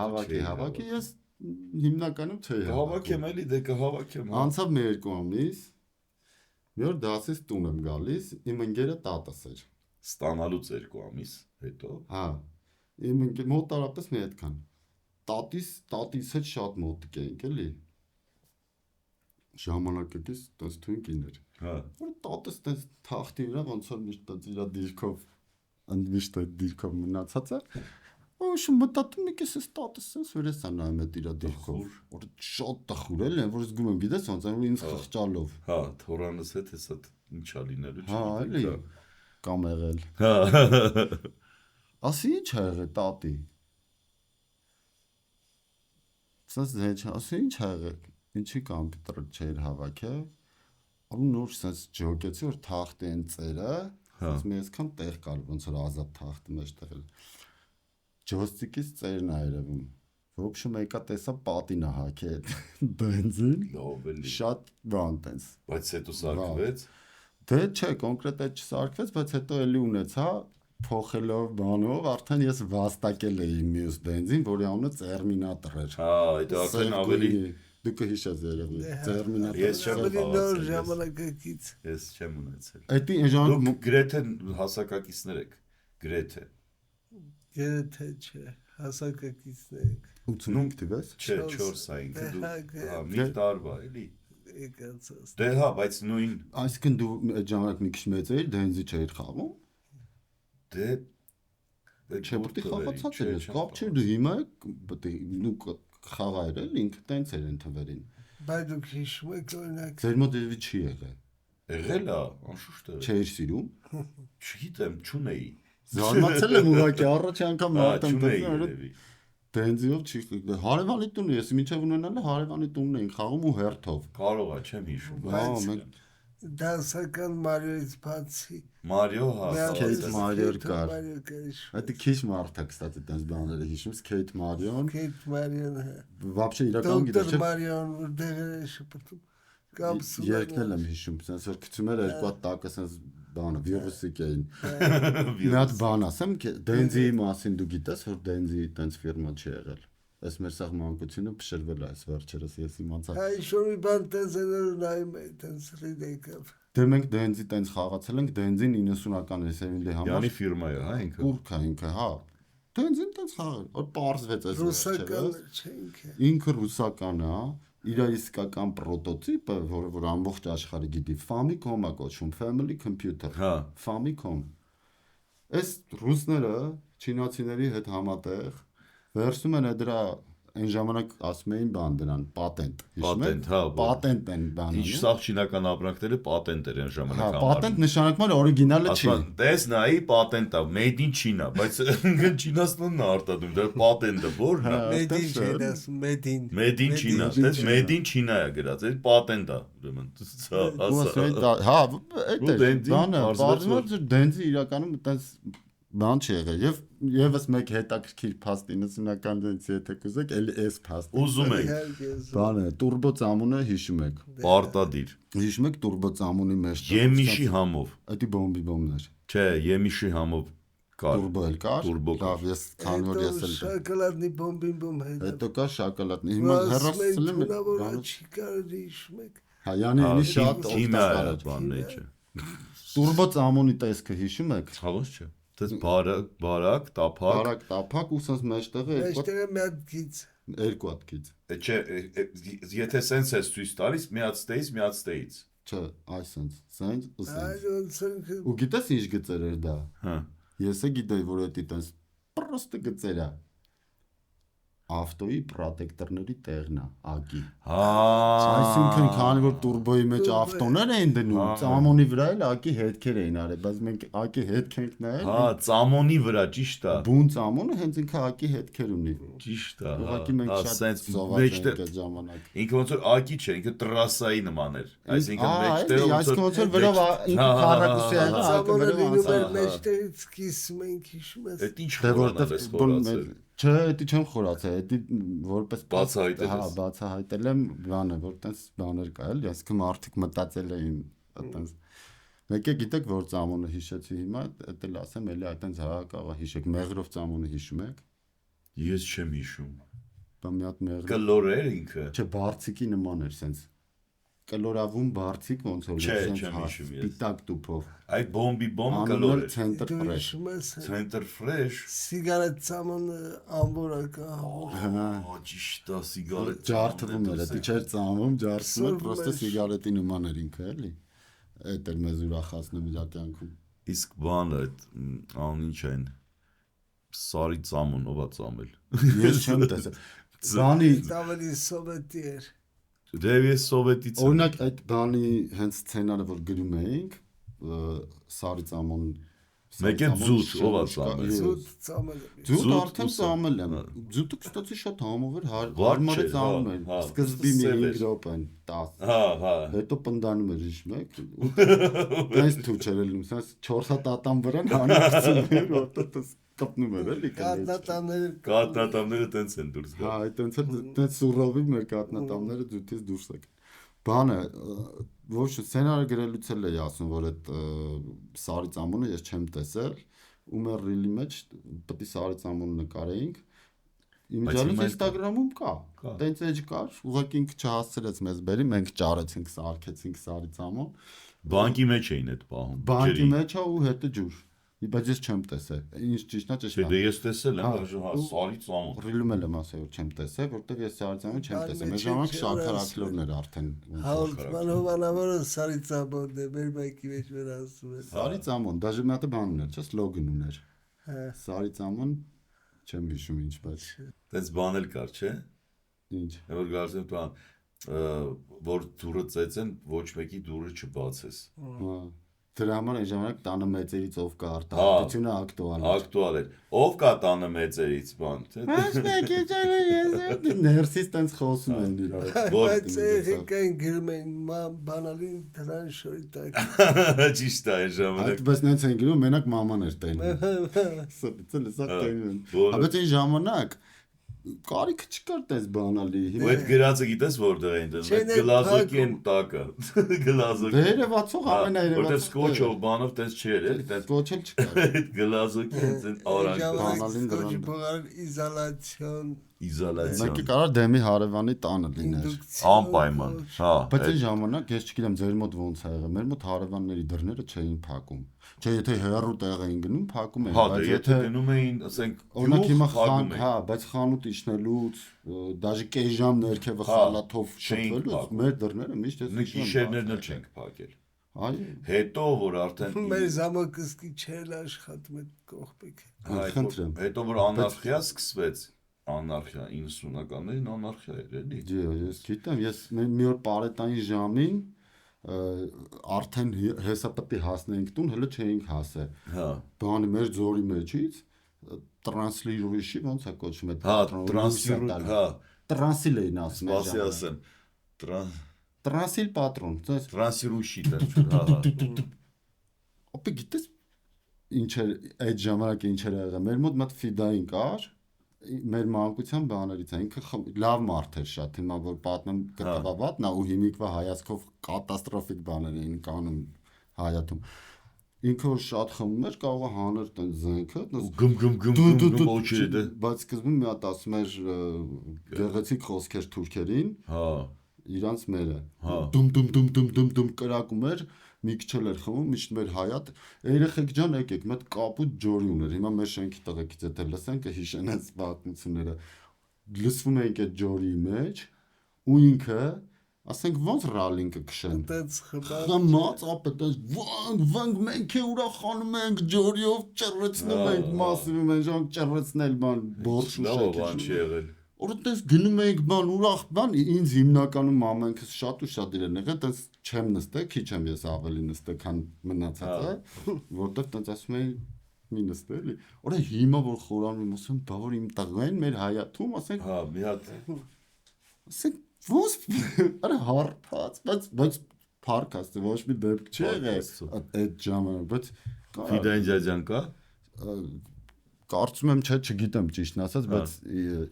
հավաքի ես հիմնականում չէի հավաքեմ էլի դե կհավաքեմ անցավ մի երկու ամիս մի օր դասից տուն եմ գալիս իմ ընկերը տատս էր ստանալուց երկու ամիս հետո հա իմ ընկեր մոտարապես մի այդքան տատիս հետ շատ մոտիկ էինք էլի ժամանակակից տես թույն կիներ հա որ տատս տես թախտի վրա ոնց որ միշտ տես իր դիրքով ընդմիշտ այդ դիրքով մնացած է Ոչմ մտածում եք էս ստատուսս վերեսա նայում է իր դիրքով։ Որ շատ տխուր էլ են, որ զգում եմ, գիտես ոնց են ինձ խղճալով։ Հա, թորանս հետ հեսա ինչա լինելու Հա, էլի կամ եղել։ Հա։ Ասի ինչ ա եղել տատի։ Սենց դե ասի ինչ ա եղել։ Ինչի կոմպյուտերը չէր հավաքել։ Ու նոր սենց ջոկեցի որ թախտի են ծերը։ Սենց մի այսքան տեղ կար ոնց որ ազատ թախտի մեջ տեղել։ Ջոստիկից ծերն ա երևում։ В общем, եկա տեսա պատինը հակել բենզին։ Լավ էլի։ Շատ բան տենց։ Բայց հետո սարքվեց։ Դե չէ, կոնկրետ այդ չսարքվեց, բայց հետո էլի ունեցա փոխելով բանով, արդեն ես վաստակել էի մյուս բենզին, որի անունը Տերմինատոր էր։ Հա, դա արդեն ավելի դուք հիշած երևի Տերմինատոր։ Ես չեմ նոր ժամանակակից։ Ես չեմ ունեցել։ Այդ ժամանակ Դուք գրեթե հասակակիցներ եք։ Գրեթե։ Գրեթե չէ, հասակակիցներ եք։ 85 տիվես։ Չէ, 4 այն դու հա մի տարվա էլի։ Եկածս։ Դե հա, բայց նույն Այսինքն դու այդ ժամանակ մի քիչ մեծ էիր, դենզի չէիր խաղում։ դե Չէ, պետք է խաղացած էր, կապ չէր դու հիմա պետք է դու խաղայր էլ ինքը տենց էր ընդվերին։ Բայց դուք հիշում եք օրինակ Ձեր մոտ էլի չի եղել։ եղել է, անշուշտ է։ Չէիր սիրում։ Չգիտեմ, չունեի։ Զարմացել եմ ուղղակի առաջ անգամ մարդան Չունեի տեսնում երևի։ Դենզիով չի հարևանի տունն է, ես մինչև ունենալը հարևանի տունն էին խաղում ու հերթով։ Կարող է, չեմ հիշում։ Հա, մենք դասական Մարիոից բացի Մարիո հա, Skate Mario կար։ Mario կար։ Այդ քիչ մարդ է, կստати, տենց բաները հիշում, Skate Mario-ն։ Skate Mario-ն։ Вообще իրական գիտես, Դոկտոր Մարիոն որ դեղեր է շփոթում։ երկնել եմ հիշում, sense որ գցում էր երկու հատ տակը sense բանը վիրուսիկ էին։ Մի հատ բան ասեմ, Դենզիի մասին դու գիտես, որ Դենզի տենց ֆիրմա չի եղել։ Այս մեր սաղ մանկությունը փշրվել է այս վերջերս ես իմացա։ Այ շորի բան տենց էր նայում է, տենց ռիդեկավ։ Դե մենք Դենզի տենց խաղացել ենք, Դենզին 90-ական սերունդի համար։ Յանի ֆիրմա է, հա ինքը։ Կուրքա ինքը, հա։ Դենզին տենց խաղալ, որ պարզվեց այս Ռուսական չենք։ ինքը ռուսական է, իր իսկական պրոտոտիպը, որ ամբողջ աշխարհը գիտի, Famicom-ը կոչվում, Family Computer։ Հա։ Famicom։ Այս ռուսները չինացիների հետ համատեղ վերցնում են դրա այն ժամանակ ասում էին բան դրան պատենտ, Պատենտ, հա, պատենտ են բանը։ Ինչ սաղ չինական ապրանքները պատենտ էր այն Հա, ժամանակ համար։ պատենտ նշանակում է օրիգինալը չի։ Ասում տես նայի պատենտա, made in China, բայց ինքն Չինաստանն է արտադրում, դա պատենտը ո՞րն է։ Մեդին չէ դասում, մեդին։ Made in China, տես made in China է գրած, այդ պատենտ է, ուրեմն Հա, այդ է, Դենզին բանը, պարզվեց, բարձր դենզի իրականում այտենց բան չի եղել եւ եւս մեկ հետաքրքիր փաստ 90-ական դենզի եթե կուզեք, էլի էս փաստ։ ուզում եք, Բանը, տուրբո ծամունը հիշում եք։ պարտադիր։ Հիշում եք տուրբո ծամունի մեջ։ Եմիշի համով։ Դա բոմբեր։ Չէ, եմիշի համով կար։ Տուրբո էլ կար։ Տուրբո կար։ Լավ, ես քանի որ ես էլ շոկոլադնի բոմբին բոմ հետ։ Հետո կա շոկոլադնի։ Հիմա հեռացել եմ բանը չի կարելի հիշում եք։ Հա, յանի ինի շատ քիմիա է օգտակար։ բանն է, չէ։ Տուրբո ծամունի տեսքը հիշում եք։ Հավոս չէ։ Դες բարակ, տափակ։ Բարակ տափակ ու սենց մեջտեղը Մեջտեղը մի հատ գիծ։ երկու հատ գիծ։ Չէ, եթե սենց ես ցույց տալիս, մի հատ ստեից, մի հատ ստեից։ Չէ, այսինքն, սենց ու սենց։ Այ ոնց է։ Ու գիտես ինչ գծեր էր դա։ Հա։ Ես է գիտեի, որ դա տենց պրոստը գծեր է։ Ավտոյի պրոտեկտորների տեղն է, ակի։ Հա։ Այսինքն, քանի որ տուրբոյի մեջ ավտոներ էին դնում, ծամոնի վրա էլ ակի հետքեր էին արել, բայց մենք ակի հետք ենք նայել։ Հա, ծամոնի վրա ճիշտ է։ Բուն ծամոնը հենց ինքը ակի հետքեր ունի։ Ճիշտ է։ Ուղղակի մենք շատ սենց զովաց ենք մեջտեղ այդ ժամանակ։ ինքը ոնց որ ակի չէ, ինքը տրասայի նման էր։ Այսինքն Այսինքն ոնց որ վերով ինքը քառակուսի է, Ծամոնը վերով լինում էր անցա։ մեջտեղից կիսում ենք հիշում ես։ Այդ ինչ Դե խորան է խորացել։ Չէ, դա չեմ խորացել, դա որպես Բացահայտել հա, ես։ բացահայտել եմ բանը, որ տես բաներ կա էլ, այսինքն մարդիկ մտածել էին այտենց։ Մեկը գիտեք որ ծամոնը հիշեցի հիմա, դա էլ ասեմ, էլի այտենց հակաղա հիշեք, մեղրով ծամոնը հիշում եք։ Ես չեմ հիշում։ Բա մի հատ մեղր։ Կլոր էր ինքը։ Չէ, բարձիկի նման էր սենց։ Կլորավուն բարձիկ ոնց որ Չէ, չեմ հիշում ես։ Պիտակ տուփով։ Այդ բոմբի բոմը Անունը կլոր էր։ Center Դու Fresh։ հիշում ես։ Center Fresh։ Սիգարետ ծամոնը ամբորա կա։ Ահա, ճիշտ է, սիգարետ։ Ջարդվում էր, դա չէր ծամում, ջարդվում էր, Սուրբ պրոստը էր։ սիգարետի նման էր ինքը, էլի։ Այդ էր մեզ ուրախացնում իր կյանքում։ Իսկ բանը այդ անուն ինչ այն։ Սարի ծամոն ով է ծամել։ Ես չեմ տեսել։ Բանի ավելի սովետի էր։ Դե ես սովետից օրինակ այդ բանի հենց սցենարը որ գրում էինք Սարի ծամոն մեկ է զուտ ով է ծամել։ Զուտ ծամել։ Զուտ արդեն ծամել եմ։ Զուտը կստացի շատ համով էր հարմար է ծամում են։ Սկզբի մի 5 րոպեն 10։ Հա։ Հետո պնդանում էր իշմեք։ Այս թուչեր էլ ուսած 4 հատատան վրան հանացում էր որտեղ կապնում էր էլի կատնատամները տենց են դուրս գա։ Հա, այտենց էլ տենց սուրովի մեր կատնատամները դուտից դուրս եկան։ Բանը ոչ սցենարը գրելուց էլ էի ասում որ այդ Սարի ծամոնը ես չեմ տեսել ու մեր ռիլի մեջ պետք է Սարի ծամոնը նկարեինք իմիջիալից Instagram-ում կա տենց էջ կար ուղղակի ինքը չհասցրեց մեզ բերի մենք ճարեցինք սարքեցինք Սարի ծամոն բանկի մեջ էին այդ պահում բանկի մեջ ու հետը ջուր բայց ես չեմ տեսել ինչ ճիշտն է ճիշտ դե ես տեսել եմ Սարի ծամոն ռիլում եմ ասել որ չեմ տեսել որտեղ ես Սարի ծամոն չեմ տեսել մեր ժամանակ շաքարակլորն էր արդեն հաղորդման հովանավորը Սարի ծամոնն է մեր բայկի մեջ մեր ասում է Սարի ծամոն դաժե մի հատ բան ուներ չէ սլոգան ուներ Սարի ծամոն չեմ հիշում ինչ բայց տենց բան էլ կար չէ ինչ որ գարցեմ բան որ դուրը ծեծեն ոչ մեկի դուրը չբացես դրա համար այն ժամանակ տանը մեծերից ով կա արտահայտությունը ակտուալ էր ով կա տանը մեծերից բան ոչ մեկի ջանը ես ներսից տենց խոսում են իրար բայց եկան գրում են բանալին դրան շորիտակ ճիշտ է այն ժամանակ այդպես նենց են գրում մենակ մաման էր տենում սա տենում բայց այն ժամանակ կարիքը չկար տես բանալի ու այդ գրածը գիտես որտեղ էին դնում գլազոկի են տակը գլազոկի երևացող ամենաերևացող որտեղ սկոչով բանով տես չէր էլի տես սկոչել չկար այդ գլազոկի հենց են արանք բանալին դրան բան իզոլացիոն մեկի կարա դեմի հարևանի տանը լիներ անպայման հա բայց այն ժամանակ ես չգիտեմ ձեր մոտ ոնց է եղել մեր մոտ հարևանների դռները չէին փակում չէ եթե հեռու տեղ էին գնում փակում էին բայց եթե գնում էին ասենք օրինակ հիմա խան հա բայց խանութ իջնելուց դաժե կես ժամ ներքևը խալաթով շփվելուց մեր դռները միշտ էս գիշերներն էլ չենք փակել այո հետո որ արդեն մեր զամակսկի չէր աշխատում այդ կողպեքը խնդրեմ հետո որ անարխիա սկսվեց անարխիա 90-ականներին անարխիա էր էլի ես գիտեմ ես մի օր պարետային ժամին արդեն հեսա պետք է հասնեինք տուն հələ չէինք հասել հա բանի մեր ձորի մեջից տրանսլիրուշի ոնց է կոչվում է հա տրանսլիրու հա տրանսիլ էին ասում ասի ասեմ տրանսիլ պատրոն տրանսիրուշի դեռ հա ապա գիտես ինչ էր այդ ժամանակ ինչ էր եղել մեր մոտ մտ ֆիդային կար մեր մանկության բաներից է ինքը լավ մարդ էր շատ հիմա որ պատմեմ կտավավատ նա ու հիմիկվա հայացքով կատաստրոֆիկ բաներ էին կանում հայաթում ինքը որ շատ խմում էր կարող է հաներ տեն զենքը գմ օջերը դե բայց սկզբում մի հատ ասում էր գեղեցիկ խոսքեր թուրքերին հա իրանց մերը դում կրակում էր մի քիչ էր խմում միշտ մեր հայատ երեխեք ջան եկեք մեծ կապուտ ջորի ուներ հիմա մեր շենքի տղեկից եթե լսեն կհիշեն այս պատմությունները լսվում ենք այդ ջորի մեջ ու ինքը ասենք ոնց ռալին կքշեն այդպես խմած ապետես վանգ մենք է ուրախանում ենք ջորիով ճռեցնում ենք մասիվում են ժամ ճռեցնել բան բորշ լավ բան չի եղել Որտես գնում ենք բան ուրախ բան ինձ հիմնականում ամենքս շատ ու շատ իրեն եղել տես չեմ նստել քիչ եմ ես ավելի նստել քան մնացածը որտեղ տես ասում են մի նստել էլի օրը հիմա որ խորանում եմ ասում բա որ իմ տղեն մեր հայաթում ասենք հա մի հատ ասենք ոնց արա հարփած բայց փարքաստ ոչ մի դեպք չի եղել այդ ժամանակ բայց ֆիդային ջաջան կա Կարծում եմ չգիտեմ ճիշտն ասած, բայց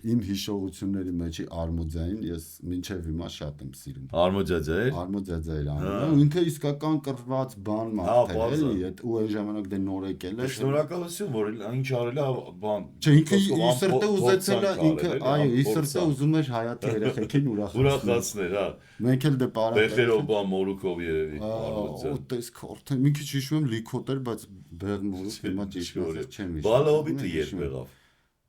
իմ հիշողությունների մեջի Արմոդյային ես մինչև հիմա շատ եմ սիրում։ Արմոդյա էր։ Արմոդյա էր անում։ Ինքը իսկական կռված բան մարդ է, էլի, ու այն ժամանակ դե նոր եկել է։ Շնորհակալություն, որ ինչ արել է բան։ Չէ, ինքը իր սրտը ուզեցել է, ինքը այո, իր սրտը ուզում էր հայատի երեխեքին ուրախացնել, հա։ Մենք էլ դե պարապ։ Բեխերով բան մորուքով երևի Արմոդյա։ Օտես քորթը, մի քիչ հիշում եմ լիքոտ էր, բայց բեղմորուք հիմա ճիշտ չեմ հիշում։ Բալահոբիտը երբ եղավ։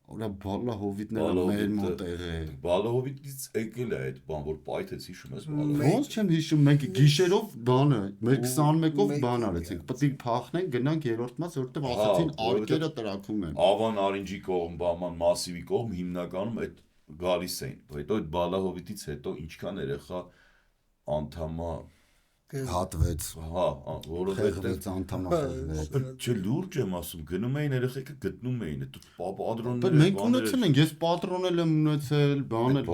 Օրա բալա հովիտները մեր մոտ եղել։ Բալահովիտից եկել է այդ բան, որ պայթեց հիշում ես բալահովիտ։ Ոնց չեմ հիշում, մենք գիշերով բանը, մեր 21-ով բան արեցինք, պետք է փախնենք, գնանք երրորդ մաս, որտեղ ասացին արկերը տրակում են։ Ավան Արինջի կողմ, բաման Մասիվի կողմ հիմնականում այդ գալիս էին։ Հետո այդ բալահովիտից հետո ինչքան երեխա անդամա Հատվեց, որովհետև անդամա խեղվեց։ Չէ լուրջ եմ ասում, գնում էին երեխեքը գտնում էին այդ պատրոնները։ Բայց մենք ունեցել ենք, ես պատրոնել եմ ունեցել, բաներ,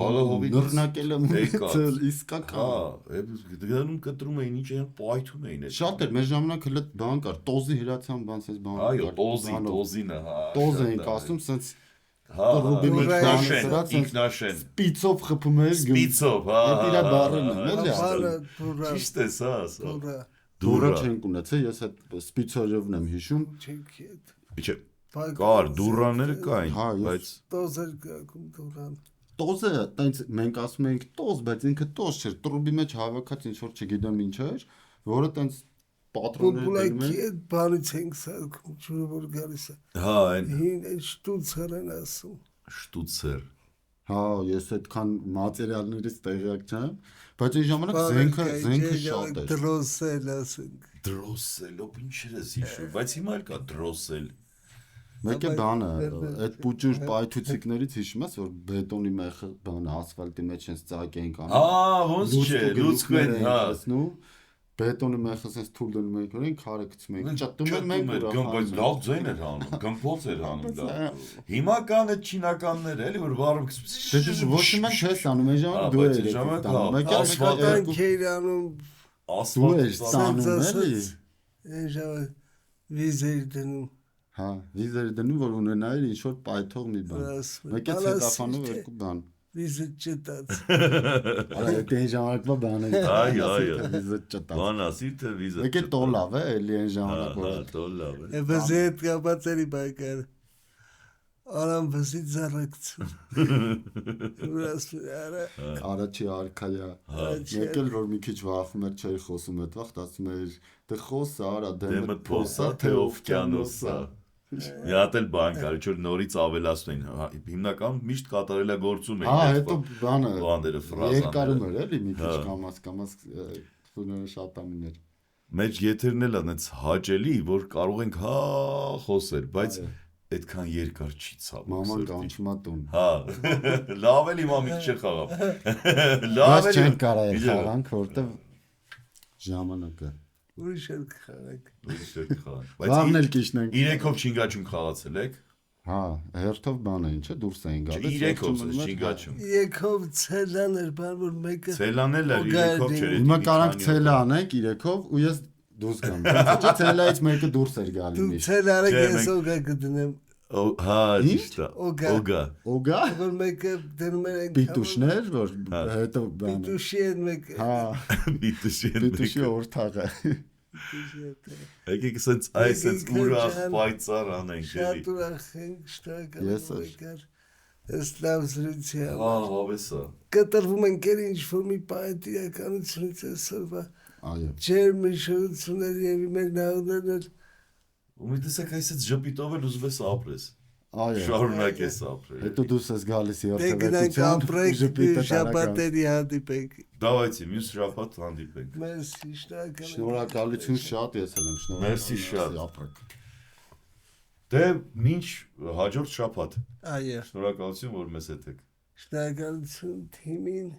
նռնակել եմ ունեցել, իսկական։ Դնում կտրում էին, ինչ են պայթում էին այդ։ Շատ էր, մեր ժամանակ հələ բան կար, տոզի հրացան բան, ասես բան։ Այո, տոզինը, հա։ Տոզ էինք ասում, սենց ինքնաշեն։ Սպիցով խփում էր, Սպիցով, հա։ Այդ իր բառն է, էլի։ Ճիշտ է սա։ Դուրա չենք ունեցել, ես այդ սպիցորովն եմ հիշում։ Չէ, կար, դուրաները կային, բայց տոզեր կակում դուրան։ Տոզը, տենց մենք ասում ենք տոզ, բայց ինքը տոզ չէր, տրուբի մեջ հավաքած ինչ որ չգիտեմ ինչ էր, որը տենց պատրոնները դնում են։ Այդ բանից ենք սարքում, ջուրը որ գալիս է։ հա, այն Հին այդ շտուցեր են ասում։ շտուցեր։ Հա, ես այդքան մատերիալներից տեղյակ չեմ, բայց այն ժամանակ զենքը շատ էր։ Դրոսել ասենք։ Դրոսելով ինչեր ես հիշում, բայց հիմա էլ կա դրոսել։ Մեկ է բանը, այդ պուճուր պայթուցիկներից հիշում ես, որ բետոնի մեխը բանը ասֆալտի մեջ են ծակ էինք անում։ Հա, ոնց չէ, լուցկու են, հա։ Բետոնի մեխը sense թույլ դնում ենք ունեն, քարը գցում ենք, ճտում են մենք ուրախանում։ Բայց լավ ձայն էր հանում, գմփոց էր հանում լավ։ Հիմա կան այդ չինականները, էլի որ վառում գցում։ Դե ոչ իմ չես անում, այն ժամանակ դու ես անում։ Մեկ ասֆալտան քերանում դու ես անում, էլի։ Այն ժամանակ վիզեր դնում։ Հա, վիզեր դնում որ ունենայր ինչ որ պայթող մի բան։ Մեկ է ցետաֆանով երկու բան։ Վիզը ճտած։ Արա դե ժամանակվա բան է։ Այո, այո։ Վիզը ճտած։ Բան ասի թե վիզը։ Մեկ է տոլավ է, էլի այն ժամանակ Հա, որ։ տոլավ է։ Էս այդ կապացերի բայկար։ Արամ վսի զարակցում։ Ուրասը Առաջի արքայա։ Մեկ էլ որ մի քիչ վախում էր չէր խոսում այդ վաղ, ասում էր դե խոսա, արա դեմը փոսա թե օվկիանոսա։ Յատել բան կար, որ նորից ավելացնում էին։ Հիմնական միշտ կատարելագործում էին։ Հա, հետո բանը բաները ֆրազաները։ երկարում էր էլի մի քիչ կամաց ֆուները շատամին էր։ Մեջ եթերն էլ այնց հաճելի, որ կարող ենք հա խոսել, բայց այդքան երկար չի ցավում։ Մաման կանչում է տուն։ Հա։ Լավ էլի մամիկ չխաղավ։ Լավ էլի չեն կարա խաղանք, որտեվ ժամանակը։ ուրիշ էլ կխաղանք։ Վաղն էլ կիշնենք։ 3-ով չինգաչում խաղացել եք։ Հա, հերթով բան է, ինչը դուրս էին գալիս։ 3-ով չինգաչում։ 3-ով ցելան էր, բան որ մեկը։ Ցելան էլ էր 3-ով չէր։ Հիմա կարանք ցելա անենք 3-ով ու ես դուրս գամ։ Ինչ ցելայից մեկը դուրս էր գալի Դու միշտ։ ցելարը ես օգա կդնեմ։ Հա, ճիշտ է։ Օգա։ Օգա։ Որ մեկը դնում են այն Պիտուշներ, որ հետո բան։ Պիտուշի են մեկ։ Հա, պիտուշի օրթաղը։ Եկեք սենց այսպես ուրախ պայծառ անենք էլի։ Շատ ուրախ ենք, շնորհակալ Ես եմ եկար։ Ես լավ զրույցի եմ։ Հա, հավեսա։ Կտրվում ենք ինչ որ մի պայտ իրականությունից այսօրվա։ Այո։ Ջերմիշություններ եւ մեր նահանգներ Ու մի տեսակ այսպես ժպիտով էլ ուզում ես ապրես։ Այո։ Շարունակ ես ապրել։ Հետո դու ես գալիս Դե գնանք ապրենք շաբաթերի հանդիպենք։ Դավայցի, մյուս շաբաթ հանդիպենք։ Մերսի, շնորհակալ եմ։ Շնորհակալություն շատ ես եմ շնորհակալ։ Մերսի շատ։ Ապրեք։ Դե մինչ հաջորդ շաբաթ։ Այո։ Շնորհակալություն, որ մեզ հետ եք։ Շնորհակալություն թիմին։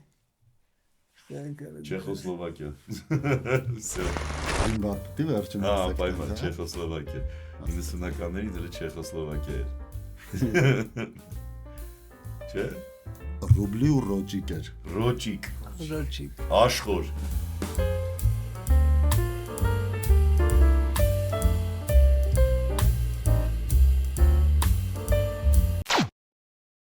Շնորհակալություն։ Չեխոսլովակիա։ Всё։ Այն բարտի վերջում։ Հա, պայման Չեխոսլովակիա։ 90-ականների դեռ Չեխոսլովակիա էր։ Չէ։ Ռուբլի ու ռոճիկ էր։ Ռոճիկ։ Ռոճիկ։ Աշխոր։